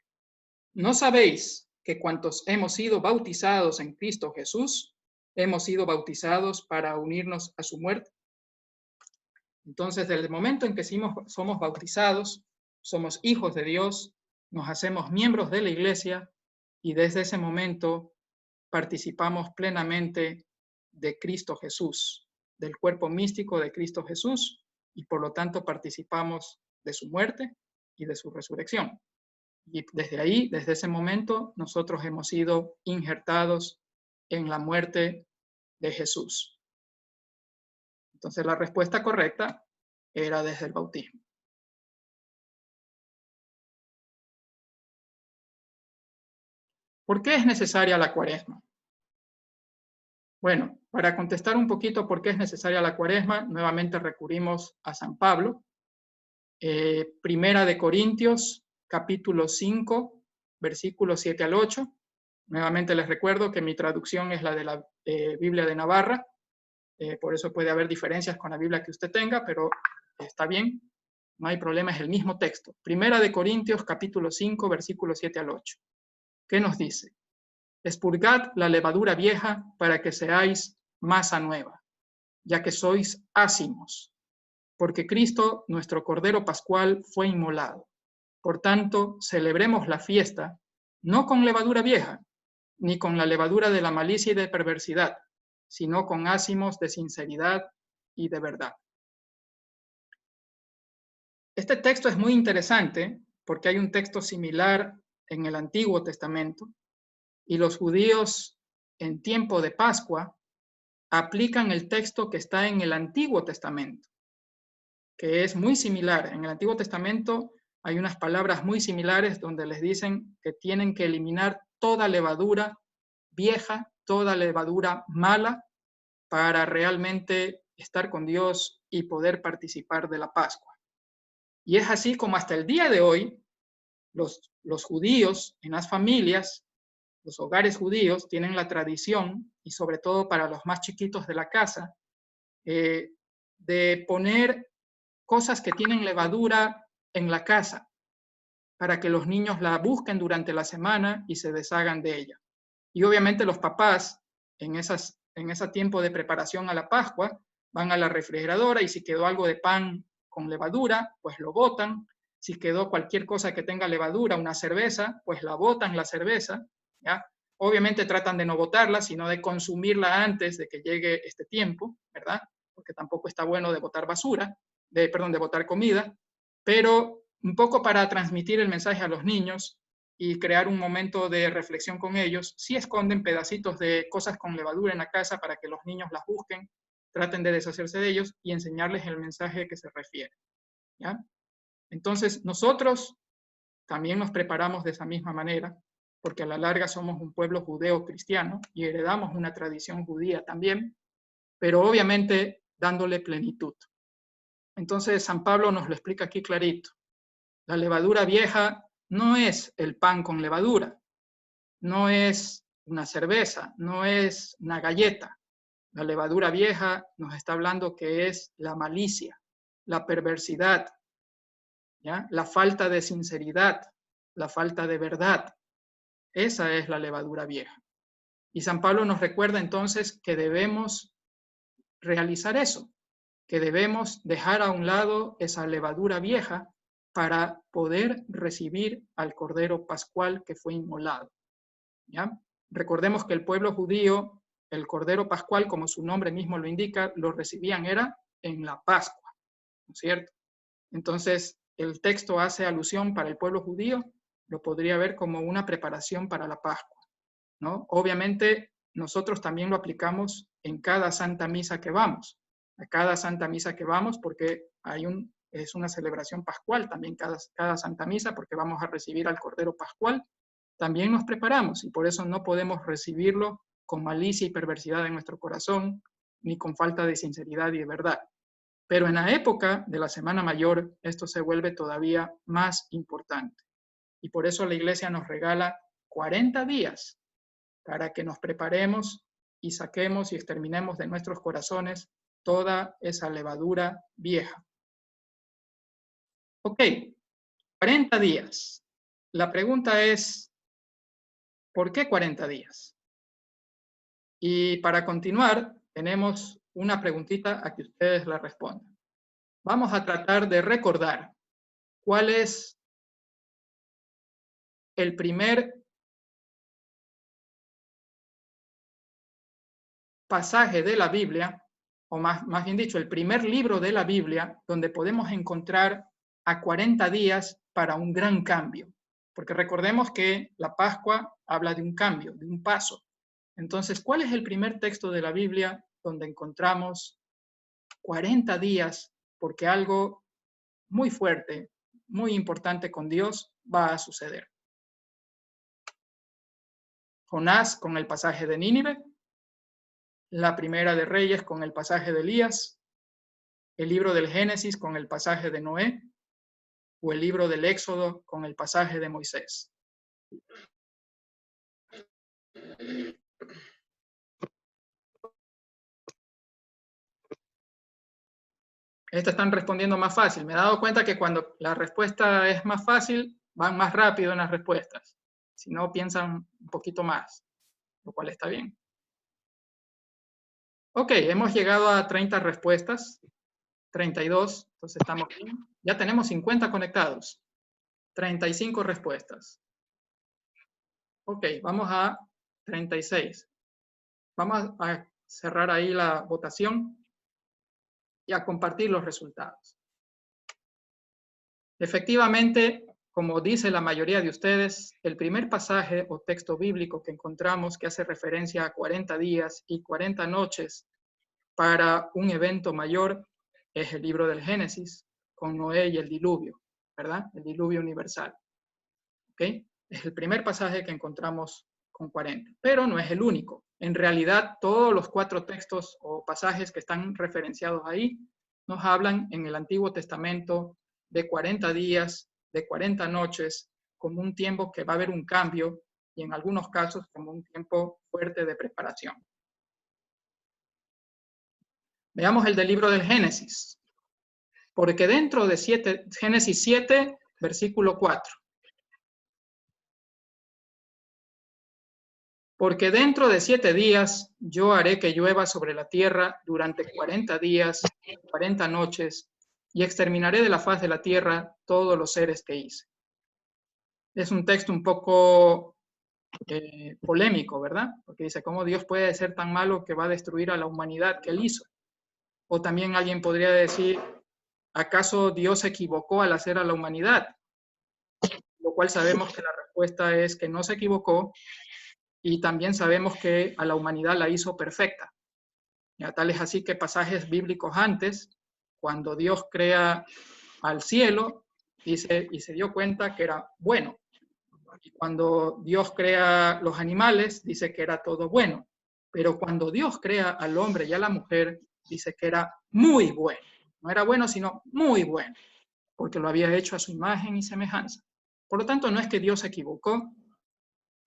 ¿no sabéis que cuantos hemos sido bautizados en Cristo Jesús, hemos sido bautizados para unirnos a su muerte? Entonces, desde el momento en que somos bautizados, somos hijos de Dios, nos hacemos miembros de la Iglesia y desde ese momento participamos plenamente de Cristo Jesús, del cuerpo místico de Cristo Jesús, y por lo tanto participamos de su muerte y de su resurrección. Y desde ahí, desde ese momento, nosotros hemos sido injertados en la muerte de Jesús. Entonces la respuesta correcta era desde el bautismo. ¿Por qué es necesaria la Cuaresma? Bueno, para contestar un poquito por qué es necesaria la Cuaresma, nuevamente recurrimos a San Pablo. Primera de Corintios, capítulo 5, versículos 7 al 8. Nuevamente les recuerdo que mi traducción es la de la Biblia de Navarra, por eso puede haber diferencias con la Biblia que usted tenga, pero está bien, no hay problema, es el mismo texto. Primera de Corintios, capítulo 5, versículos 7 al 8. ¿Qué nos dice? Expurgad la levadura vieja para que seáis masa nueva, ya que sois ácimos, porque Cristo, nuestro Cordero Pascual, fue inmolado. Por tanto, celebremos la fiesta, no con levadura vieja, ni con la levadura de la malicia y de perversidad, sino con ácimos de sinceridad y de verdad. Este texto es muy interesante porque hay un texto similar en el Antiguo Testamento y los judíos en tiempo de Pascua aplican el texto que está en el Antiguo Testamento, que es muy similar. En el Antiguo Testamento hay unas palabras muy similares donde les dicen que tienen que eliminar toda levadura vieja, toda levadura mala, para realmente estar con Dios y poder participar de la Pascua. Y es así como hasta el día de hoy, los judíos en las familias, los hogares judíos tienen la tradición, y sobre todo para los más chiquitos de la casa, de poner cosas que tienen levadura en la casa, para que los niños la busquen durante la semana y se deshagan de ella. Y obviamente los papás, en ese tiempo de preparación a la Pascua, van a la refrigeradora y si quedó algo de pan con levadura, pues lo botan. Si quedó cualquier cosa que tenga levadura, una cerveza, pues la botan la cerveza, ¿ya? Obviamente tratan de no botarla, sino de consumirla antes de que llegue este tiempo, ¿verdad? Porque tampoco está bueno de botar basura, de botar comida, pero un poco para transmitir el mensaje a los niños y crear un momento de reflexión con ellos, sí esconden pedacitos de cosas con levadura en la casa para que los niños las busquen, traten de deshacerse de ellos y enseñarles el mensaje que se refiere, ¿ya? Entonces, nosotros también nos preparamos de esa misma manera, porque a la larga somos un pueblo judeo-cristiano y heredamos una tradición judía también, pero obviamente dándole plenitud. Entonces, San Pablo nos lo explica aquí clarito. La levadura vieja no es el pan con levadura, no es una cerveza, no es una galleta. La levadura vieja nos está hablando que es la malicia, la perversidad, ¿ya? La falta de sinceridad, la falta de verdad. Esa es la levadura vieja. Y San Pablo nos recuerda entonces que debemos realizar eso, que debemos dejar a un lado esa levadura vieja para poder recibir al Cordero Pascual que fue inmolado, ¿ya? Recordemos que el pueblo judío, el Cordero Pascual, como su nombre mismo lo indica, lo recibían era en la Pascua, ¿no es cierto? Entonces, el texto hace alusión para el pueblo judío, lo podría ver como una preparación para la Pascua, ¿no? Obviamente, nosotros también lo aplicamos en cada Santa Misa que vamos, a cada Santa Misa que vamos, porque es una celebración pascual también cada Santa Misa, porque vamos a recibir al Cordero Pascual. también nos preparamos y por eso no podemos recibirlo con malicia y perversidad en nuestro corazón, ni con falta de sinceridad y de verdad. Pero en la época de la Semana Mayor, esto se vuelve todavía más importante. Y por eso la Iglesia nos regala 40 días para que nos preparemos y saquemos y exterminemos de nuestros corazones toda esa levadura vieja. Ok, 40 días. La pregunta es, ¿por qué 40 días? Y para continuar, tenemos una preguntita a que ustedes la respondan. Vamos a tratar de recordar cuál es el primer pasaje de la Biblia, o más bien dicho, el primer libro de la Biblia donde podemos encontrar a 40 días para un gran cambio. Porque recordemos que la Pascua habla de un cambio, de un paso. Entonces, ¿cuál es el primer texto de la Biblia donde encontramos 40 días porque algo muy fuerte, muy importante con Dios va a suceder? Jonás con el pasaje de Nínive, la Primera de Reyes con el pasaje de Elías, el libro del Génesis con el pasaje de Noé, o el libro del Éxodo con el pasaje de Moisés. Estas están respondiendo más fácil. Me he dado cuenta que cuando la respuesta es más fácil, van más rápido en las respuestas. Si no, piensan un poquito más, lo cual está bien. Ok, hemos llegado a 30 respuestas, 32, entonces estamos bien. Ya tenemos 50 conectados, 35 respuestas. Ok, vamos a 36. Vamos a cerrar ahí la votación y a compartir los resultados. Efectivamente, como dice la mayoría de ustedes, el primer pasaje o texto bíblico que encontramos que hace referencia a 40 días y 40 noches para un evento mayor es el libro del Génesis, con Noé y el diluvio, ¿verdad? El diluvio universal. ¿Ok? Es el primer pasaje que encontramos con 40, pero no es el único. En realidad, todos los 4 textos o pasajes que están referenciados ahí nos hablan en el Antiguo Testamento de 40 días, de 40 noches, como un tiempo que va a haber un cambio y en algunos casos como un tiempo fuerte de preparación. Veamos el del libro del Génesis. Porque dentro de Génesis 7, versículo 4. Porque dentro de 7 días yo haré que llueva sobre la tierra durante 40 días, 40 noches, y exterminaré de la faz de la tierra todos los seres que hice. Es un texto un poco polémico, ¿verdad? Porque dice, ¿cómo Dios puede ser tan malo que va a destruir a la humanidad que él hizo? O también alguien podría decir, ¿acaso Dios se equivocó al hacer a la humanidad? Lo cual sabemos que la respuesta es que no se equivocó, y también sabemos que a la humanidad la hizo perfecta. Ya, tal es así que pasajes bíblicos antes, cuando Dios crea al cielo, dice, y se dio cuenta que era bueno. Y cuando Dios crea los animales, dice que era todo bueno. Pero cuando Dios crea al hombre y a la mujer, dice que era muy bueno. No era bueno, sino muy bueno, porque lo había hecho a su imagen y semejanza. Por lo tanto, no es que Dios se equivocó,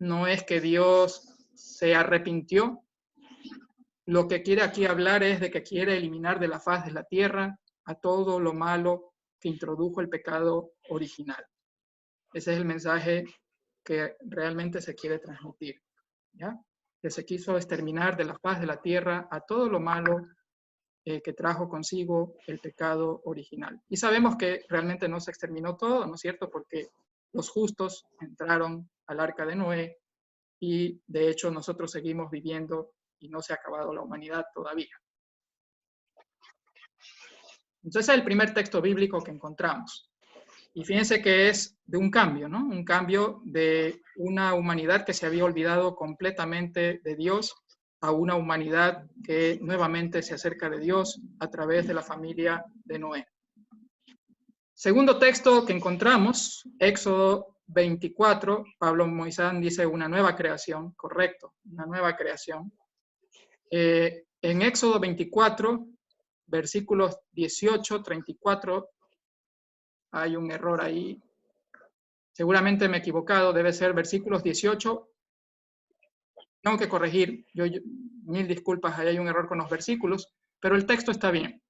no es que Dios se arrepintió. Lo que quiere aquí hablar es de que quiere eliminar de la faz de la tierra a todo lo malo que introdujo el pecado original. Ese es el mensaje que realmente se quiere transmitir, ¿ya? Que se quiso exterminar de la faz de la tierra a todo lo malo que trajo consigo el pecado original. Y sabemos que realmente no se exterminó todo, ¿no es cierto? Porque los justos entraron al arca de Noé y de hecho nosotros seguimos viviendo y no se ha acabado la humanidad todavía. Entonces es el primer texto bíblico que encontramos. Y fíjense que es de un cambio, ¿no? Un cambio de una humanidad que se había olvidado completamente de Dios a una humanidad que nuevamente se acerca de Dios a través de la familia de Noé. Segundo texto que encontramos, Éxodo 24, Pablo Moisán dice una nueva creación, correcto, una nueva creación. En Éxodo 24, versículos 18, 34, hay un error ahí. Seguramente me he equivocado, debe ser versículos 18. Tengo que corregir, mil disculpas, ahí hay un error con los versículos, pero el texto está bien.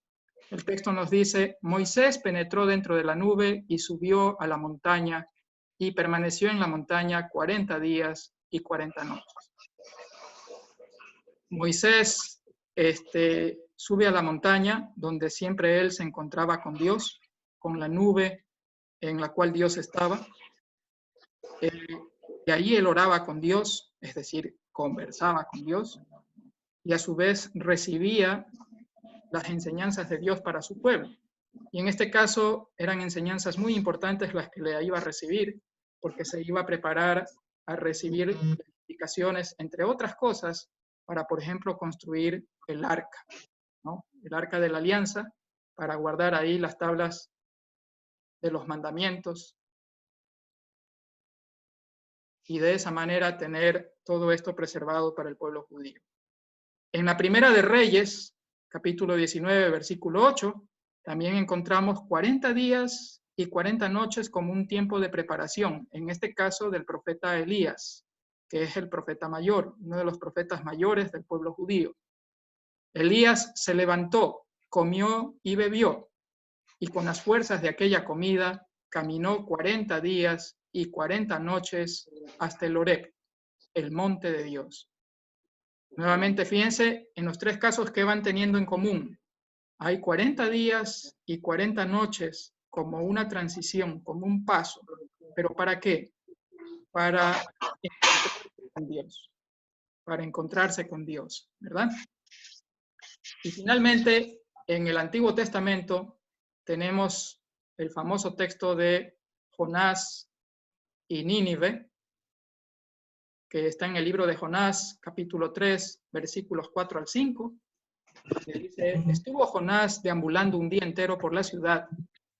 El texto nos dice, Moisés penetró dentro de la nube y subió a la montaña y permaneció en la montaña 40 días y 40 noches. Moisés sube a la montaña donde siempre él se encontraba con Dios, con la nube en la cual Dios estaba. Y allí él oraba con Dios, es decir, conversaba con Dios, y a su vez recibía las enseñanzas de Dios para su pueblo. Y en este caso eran enseñanzas muy importantes las que le iba a recibir, porque se iba a preparar a recibir indicaciones, entre otras cosas, para, por ejemplo, construir el arca, ¿no? El arca de la alianza, para guardar ahí las tablas de los mandamientos, y de esa manera tener todo esto preservado para el pueblo judío. En la Primera de Reyes, capítulo 19, versículo 8, también encontramos 40 días y 40 noches como un tiempo de preparación, en este caso del profeta Elías, que es el profeta mayor, uno de los profetas mayores del pueblo judío. Elías se levantó, comió y bebió, y con las fuerzas de aquella comida caminó 40 días y 40 noches hasta el Horeb, el monte de Dios. Nuevamente, fíjense en los tres casos que van teniendo en común. Hay 40 días y 40 noches como una transición, como un paso. ¿Pero para qué? Para encontrarse con Dios. Para encontrarse con Dios, ¿verdad? Y finalmente, en el Antiguo Testamento tenemos el famoso texto de Jonás y Nínive, que está en el libro de Jonás, capítulo 3, versículos 4 al 5, que dice, estuvo Jonás deambulando un día entero por la ciudad,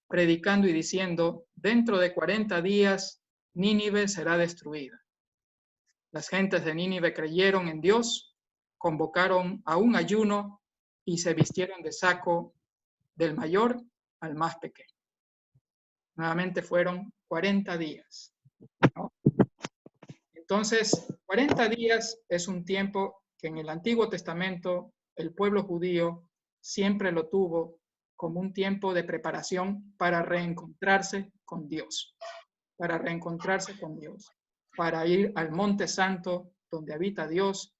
predicando y diciendo, dentro de 40 días Nínive será destruida. Las gentes de Nínive creyeron en Dios, convocaron a un ayuno y se vistieron de saco del mayor al más pequeño. Nuevamente fueron 40 días, ¿no? Entonces, 40 días es un tiempo que en el Antiguo Testamento el pueblo judío siempre lo tuvo como un tiempo de preparación para reencontrarse con Dios, para reencontrarse con Dios, para ir al Monte Santo donde habita Dios,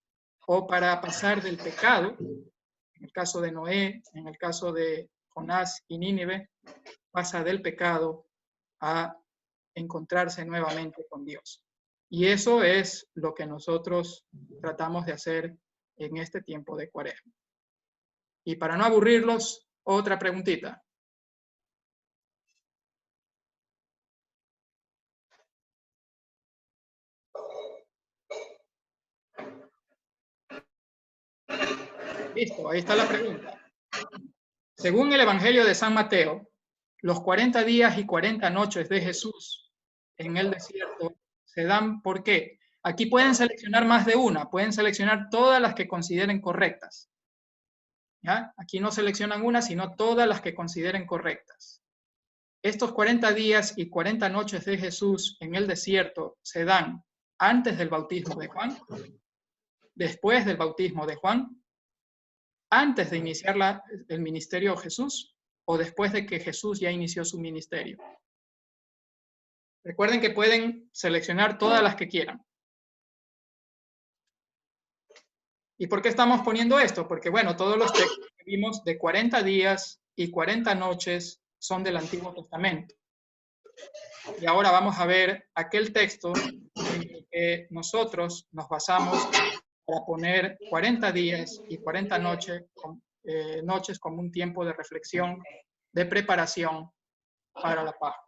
o para pasar del pecado, en el caso de Noé, en el caso de Jonás y Nínive, pasa del pecado a encontrarse nuevamente con Dios. Y eso es lo que nosotros tratamos de hacer en este tiempo de Cuaresma. Y para no aburrirlos, otra preguntita. Listo, ahí está la pregunta. Según el Evangelio de San Mateo, los 40 días y 40 noches de Jesús en el desierto se dan ¿por qué? Aquí pueden seleccionar más de una, pueden seleccionar todas las que consideren correctas. ¿Ya? Aquí no seleccionan una, sino todas las que consideren correctas. Estos 40 días y 40 noches de Jesús en el desierto se dan antes del bautismo de Juan, después del bautismo de Juan, antes de iniciar el ministerio de Jesús o después de que Jesús ya inició su ministerio. Recuerden que pueden seleccionar todas las que quieran. ¿Y por qué estamos poniendo esto? Porque, bueno, todos los textos que vimos de 40 días y 40 noches son del Antiguo Testamento. Y ahora vamos a ver aquel texto en el que nosotros nos basamos para poner 40 días y 40 noches como un tiempo de reflexión, de preparación para la Pascua.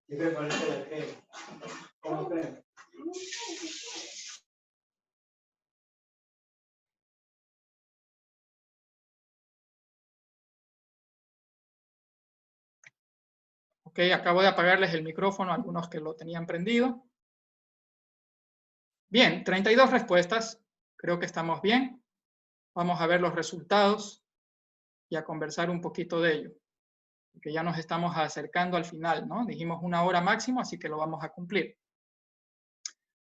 ¿Qué te parece la que? ¿Cómo creen? Ok, acabo de apagarles el micrófono a algunos que lo tenían prendido. Bien, 32 respuestas. Creo que estamos bien. Vamos a ver los resultados y a conversar un poquito de ello. Porque ya nos estamos acercando al final, ¿no? Dijimos 1 hora máximo, así que lo vamos a cumplir.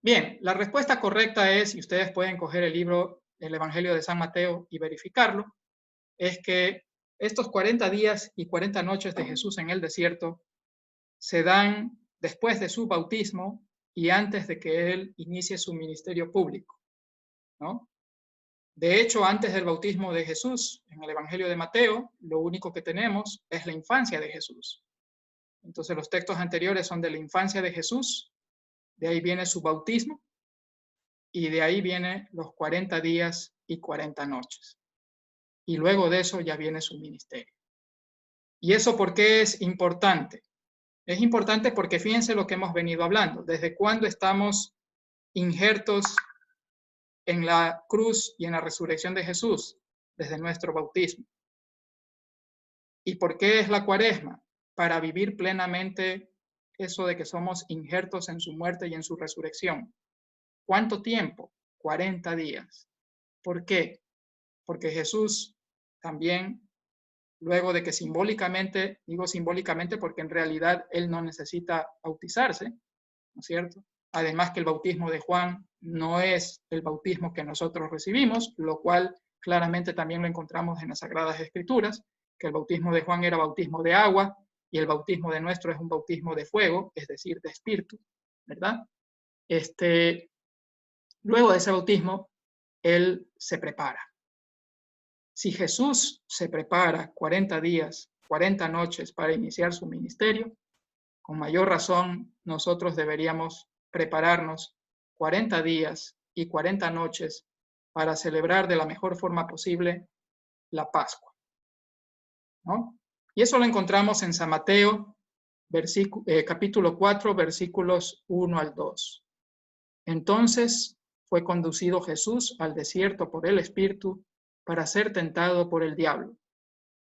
Bien, la respuesta correcta es, y ustedes pueden coger el libro El Evangelio de San Mateo y verificarlo, es que estos 40 días y 40 noches de Jesús en el desierto se dan después de su bautismo y antes de que él inicie su ministerio público, ¿no? De hecho, antes del bautismo de Jesús, en el Evangelio de Mateo, lo único que tenemos es la infancia de Jesús. Entonces, los textos anteriores son de la infancia de Jesús, de ahí viene su bautismo, y de ahí vienen los 40 días y 40 noches. Y luego de eso ya viene su ministerio. ¿Y eso por qué es importante? Es importante porque fíjense lo que hemos venido hablando. ¿Desde cuándo estamos injertos en la cruz y en la resurrección de Jesús? Desde nuestro bautismo. ¿Y por qué es la cuaresma? Para vivir plenamente eso de que somos injertos en su muerte y en su resurrección. ¿Cuánto tiempo? 40 días. ¿Por qué? Porque Jesús también, luego de que simbólicamente, digo simbólicamente porque en realidad él no necesita bautizarse, ¿no es cierto? Además que el bautismo de Juan no es el bautismo que nosotros recibimos, lo cual claramente también lo encontramos en las Sagradas Escrituras, que el bautismo de Juan era bautismo de agua y el bautismo de nuestro es un bautismo de fuego, es decir, de espíritu, ¿verdad? Luego de ese bautismo, él se prepara. Si Jesús se prepara 40 días, 40 noches para iniciar su ministerio, con mayor razón nosotros deberíamos prepararnos 40 días y 40 noches para celebrar de la mejor forma posible la Pascua, ¿no? Y eso lo encontramos en San Mateo, capítulo 4, versículos 1 al 2. Entonces fue conducido Jesús al desierto por el Espíritu para ser tentado por el diablo.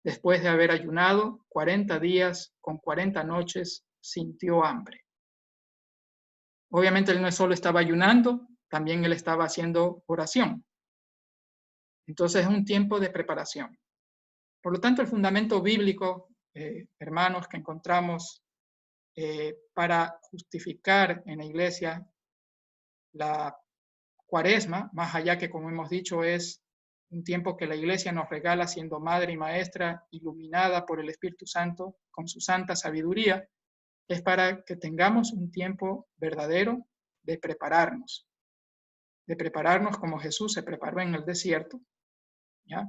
Después de haber ayunado 40 días con 40 noches, sintió hambre. Obviamente él no solo estaba ayunando, también él estaba haciendo oración. Entonces es un tiempo de preparación. Por lo tanto, el fundamento bíblico, hermanos, que encontramos para justificar en la iglesia la cuaresma, más allá que, como hemos dicho, es un tiempo que la iglesia nos regala siendo madre y maestra, iluminada por el Espíritu Santo con su santa sabiduría, es para que tengamos un tiempo verdadero de prepararnos como Jesús se preparó en el desierto, ¿ya?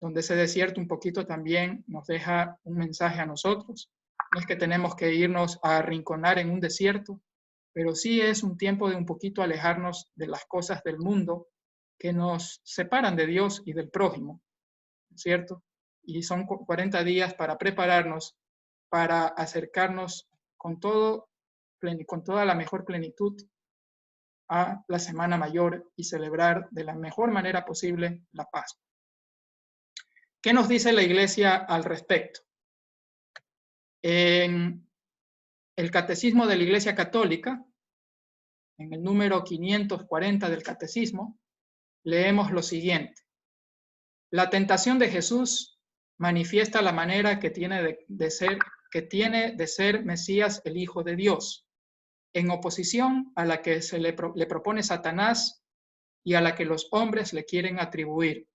Donde ese desierto un poquito también nos deja un mensaje a nosotros. No es que tenemos que irnos a arrinconar en un desierto, pero sí es un tiempo de un poquito alejarnos de las cosas del mundo que nos separan de Dios y del prójimo, ¿cierto? Y son 40 días para prepararnos, para acercarnos con toda la mejor plenitud a la Semana Mayor y celebrar de la mejor manera posible la Pascua. ¿Qué nos dice la Iglesia al respecto? En el Catecismo de la Iglesia Católica, en el número 540 del Catecismo, leemos lo siguiente. La tentación de Jesús manifiesta la manera que tiene de ser Mesías, el Hijo de Dios, en oposición a la que le propone Satanás y a la que los hombres le quieren atribuir.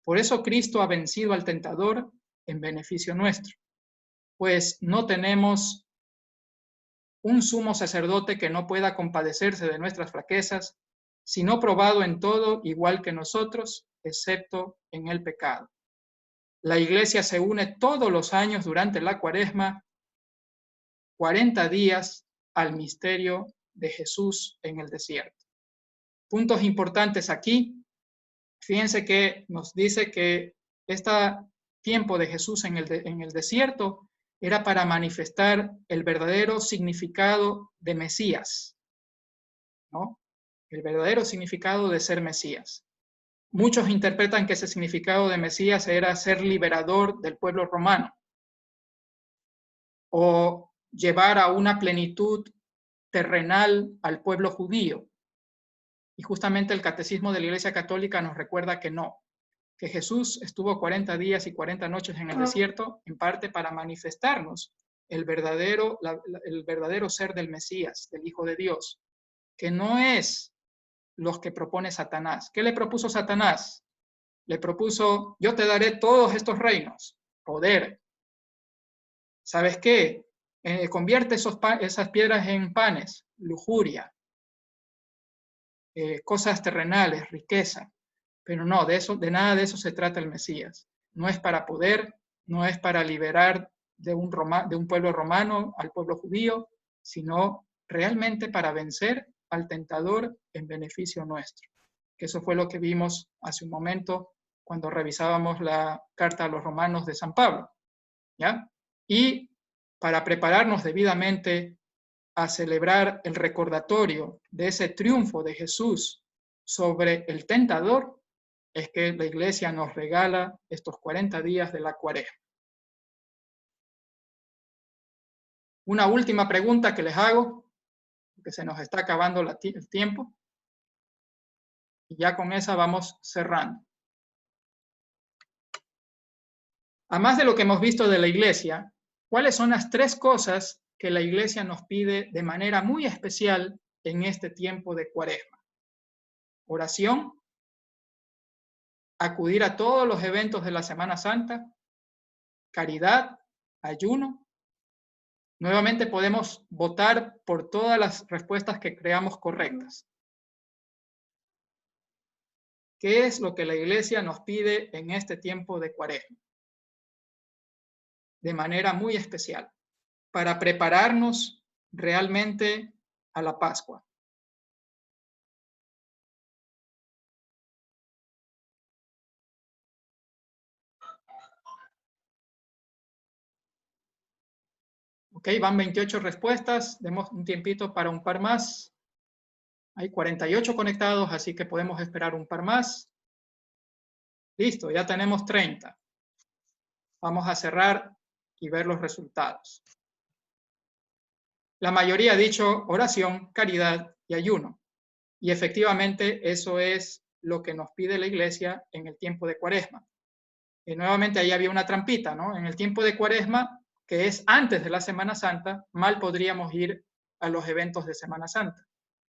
Por eso Cristo ha vencido al tentador en beneficio nuestro, pues no tenemos un sumo sacerdote que no pueda compadecerse de nuestras flaquezas, sino probado en todo igual que nosotros, excepto en el pecado. La Iglesia se une todos los años durante la Cuaresma, 40 días, al misterio de Jesús en el desierto. Puntos importantes aquí. Fíjense que nos dice que este tiempo de Jesús en el desierto era para manifestar el verdadero significado de Mesías, ¿no? El verdadero significado de ser Mesías. Muchos interpretan que ese significado de Mesías era ser liberador del pueblo romano. o llevar a una plenitud terrenal al pueblo judío. Y justamente el Catecismo de la Iglesia Católica nos recuerda que no, que Jesús estuvo 40 días y 40 noches en el desierto, en parte para manifestarnos el verdadero ser del Mesías, del Hijo de Dios, que no es los que propone Satanás. ¿Qué le propuso Satanás? Le propuso, yo te daré todos estos reinos, poder. ¿Sabes qué? Convierte esas piedras en panes, lujuria, cosas terrenales, riqueza. Pero no, de nada de eso se trata el Mesías. No es para poder, no es para liberar de un pueblo romano al pueblo judío, sino realmente para vencer al tentador en beneficio nuestro. Que eso fue lo que vimos hace un momento cuando revisábamos la carta a los romanos de San Pablo, ¿ya? Y para prepararnos debidamente a celebrar el recordatorio de ese triunfo de Jesús sobre el tentador, es que la Iglesia nos regala estos 40 días de la Cuaresma. Una última pregunta que les hago, porque se nos está acabando el tiempo, y ya con esa vamos cerrando. A más de lo que hemos visto de la Iglesia, ¿cuáles son las 3 cosas que la Iglesia nos pide de manera muy especial en este tiempo de Cuaresma? Oración, acudir a todos los eventos de la Semana Santa, caridad, ayuno. Nuevamente podemos votar por todas las respuestas que creamos correctas. ¿Qué es lo que la Iglesia nos pide en este tiempo de Cuaresma? De manera muy especial, para prepararnos realmente a la Pascua. Ok, van 28 respuestas, demos un tiempito para un par más. Hay 48 conectados, así que podemos esperar un par más. Listo, ya tenemos 30. Vamos a cerrar y ver los resultados. La mayoría ha dicho oración, caridad y ayuno. Y efectivamente eso es lo que nos pide la Iglesia en el tiempo de Cuaresma. Y nuevamente ahí había una trampita, ¿no? En el tiempo de Cuaresma, que es antes de la Semana Santa, mal podríamos ir a los eventos de Semana Santa,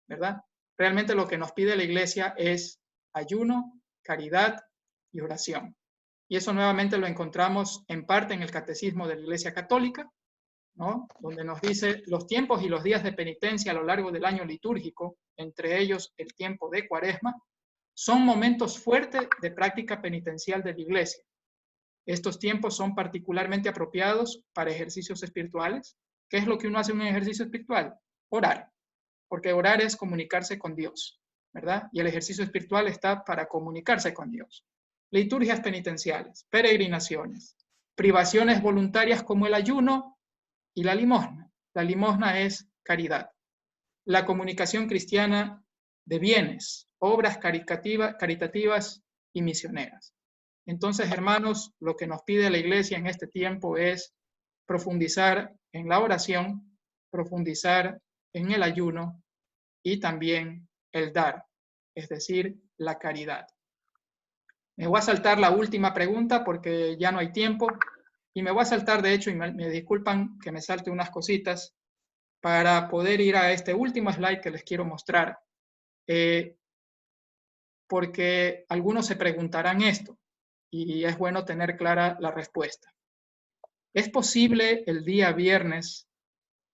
¿verdad? Realmente lo que nos pide la Iglesia es ayuno, caridad y oración. Y eso nuevamente lo encontramos en parte en el Catecismo de la Iglesia Católica, ¿no? Donde nos dice los tiempos y los días de penitencia a lo largo del año litúrgico, entre ellos el tiempo de Cuaresma, son momentos fuertes de práctica penitencial de la Iglesia. Estos tiempos son particularmente apropiados para ejercicios espirituales. ¿Qué es lo que uno hace en un ejercicio espiritual? Orar, porque orar es comunicarse con Dios, ¿verdad? Y el ejercicio espiritual está para comunicarse con Dios. Liturgias penitenciales, peregrinaciones, privaciones voluntarias como el ayuno y la limosna. La limosna es caridad. La comunicación cristiana de bienes, obras caritativas y misioneras. Entonces, hermanos, lo que nos pide la Iglesia en este tiempo es profundizar en la oración, profundizar en el ayuno y también el dar, es decir, la caridad. Me voy a saltar la última pregunta porque ya no hay tiempo y me voy a saltar, de hecho, y me disculpan que me salte unas cositas para poder ir a este último slide que les quiero mostrar, porque algunos se preguntarán esto y es bueno tener clara la respuesta. ¿Es posible el día viernes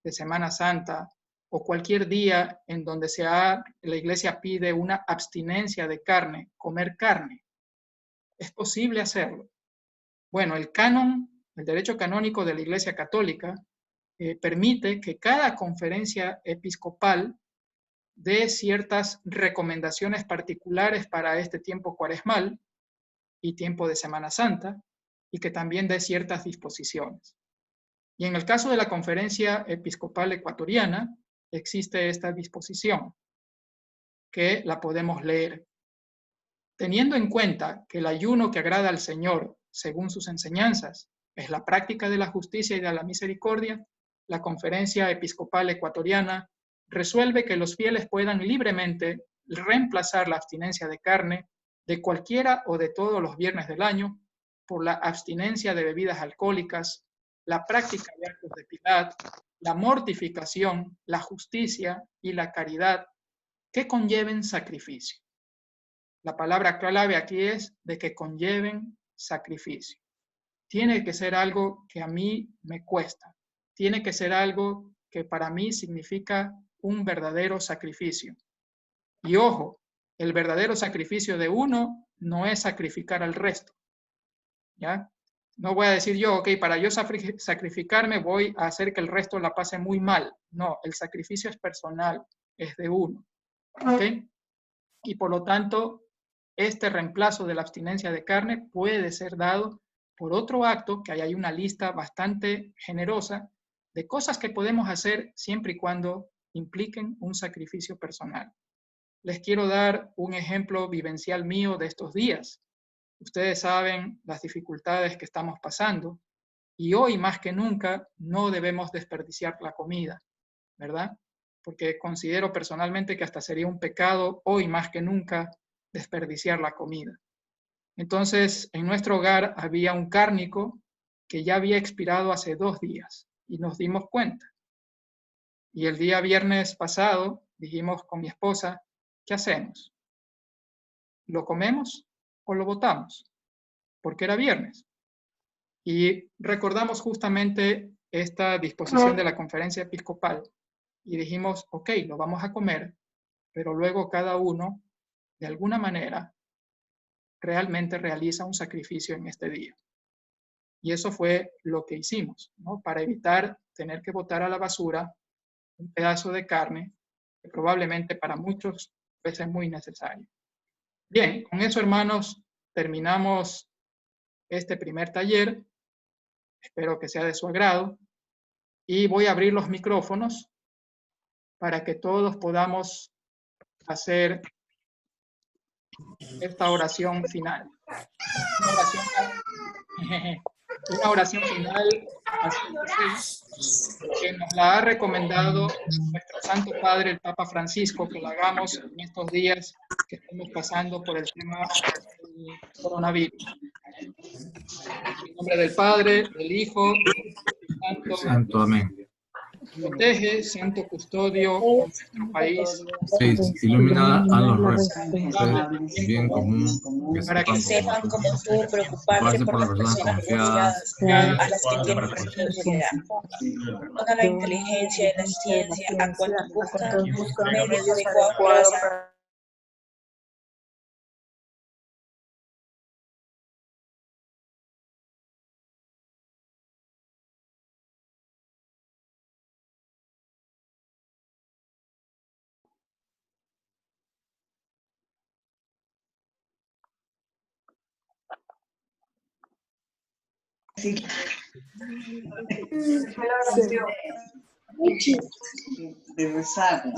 de Semana Santa o cualquier día en donde la Iglesia pide una abstinencia de carne, comer carne? ¿Es posible hacerlo? Bueno, el derecho canónico de la Iglesia Católica permite que cada conferencia episcopal dé ciertas recomendaciones particulares para este tiempo cuaresmal y tiempo de Semana Santa, y que también dé ciertas disposiciones. Y en el caso de la Conferencia Episcopal Ecuatoriana, existe esta disposición, que la podemos leer. Teniendo en cuenta que el ayuno que agrada al Señor, según sus enseñanzas, es la práctica de la justicia y de la misericordia, la Conferencia Episcopal Ecuatoriana resuelve que los fieles puedan libremente reemplazar la abstinencia de carne de cualquiera o de todos los viernes del año por la abstinencia de bebidas alcohólicas, la práctica de actos de piedad, la mortificación, la justicia y la caridad que conlleven sacrificio. La palabra clave aquí es de que conlleven sacrificio. Tiene que ser algo que a mí me cuesta. Tiene que ser algo que para mí significa un verdadero sacrificio. Y ojo, el verdadero sacrificio de uno no es sacrificar al resto. ¿Ya? No voy a decir yo, ok, para yo sacrificarme voy a hacer que el resto la pase muy mal. No, el sacrificio es personal, es de uno. ¿Ok? Y por lo tanto, este reemplazo de la abstinencia de carne puede ser dado por otro acto, que hay una lista bastante generosa de cosas que podemos hacer siempre y cuando impliquen un sacrificio personal. Les quiero dar un ejemplo vivencial mío de estos días. Ustedes saben las dificultades que estamos pasando y hoy más que nunca no debemos desperdiciar la comida, ¿verdad? Porque considero personalmente que hasta sería un pecado hoy más que nunca desperdiciar la comida. Entonces, en nuestro hogar había un cárnico que ya había expirado hace 2 días y nos dimos cuenta. Y el día viernes pasado dijimos con mi esposa, ¿qué hacemos? ¿Lo comemos o lo botamos? Porque era viernes. Y recordamos justamente esta disposición de la conferencia episcopal y dijimos, ok, lo vamos a comer, pero luego cada uno, de alguna manera, realmente realiza un sacrificio en este día. Y eso fue lo que hicimos, ¿no? Para evitar tener que botar a la basura un pedazo de carne que probablemente para muchos puede ser muy necesario. Bien, con eso, hermanos, terminamos este primer taller. Espero que sea de su agrado. Y voy a abrir los micrófonos para que todos podamos hacer esta oración final. Una oración final que nos la ha recomendado nuestro Santo Padre, el Papa Francisco, que la hagamos en estos días que estamos pasando por el tema del coronavirus. En nombre del Padre, del Hijo, del Santo, amén. Protege, santo custodio de nuestro país. Sí, ilumina a los restos del bien común, Para que sepan como tú preocuparse por las personas confiadas, a las que tienen responsabilidad. Dona la inteligencia y la ciencia a cuantos buscan medios adecuados para de rezago.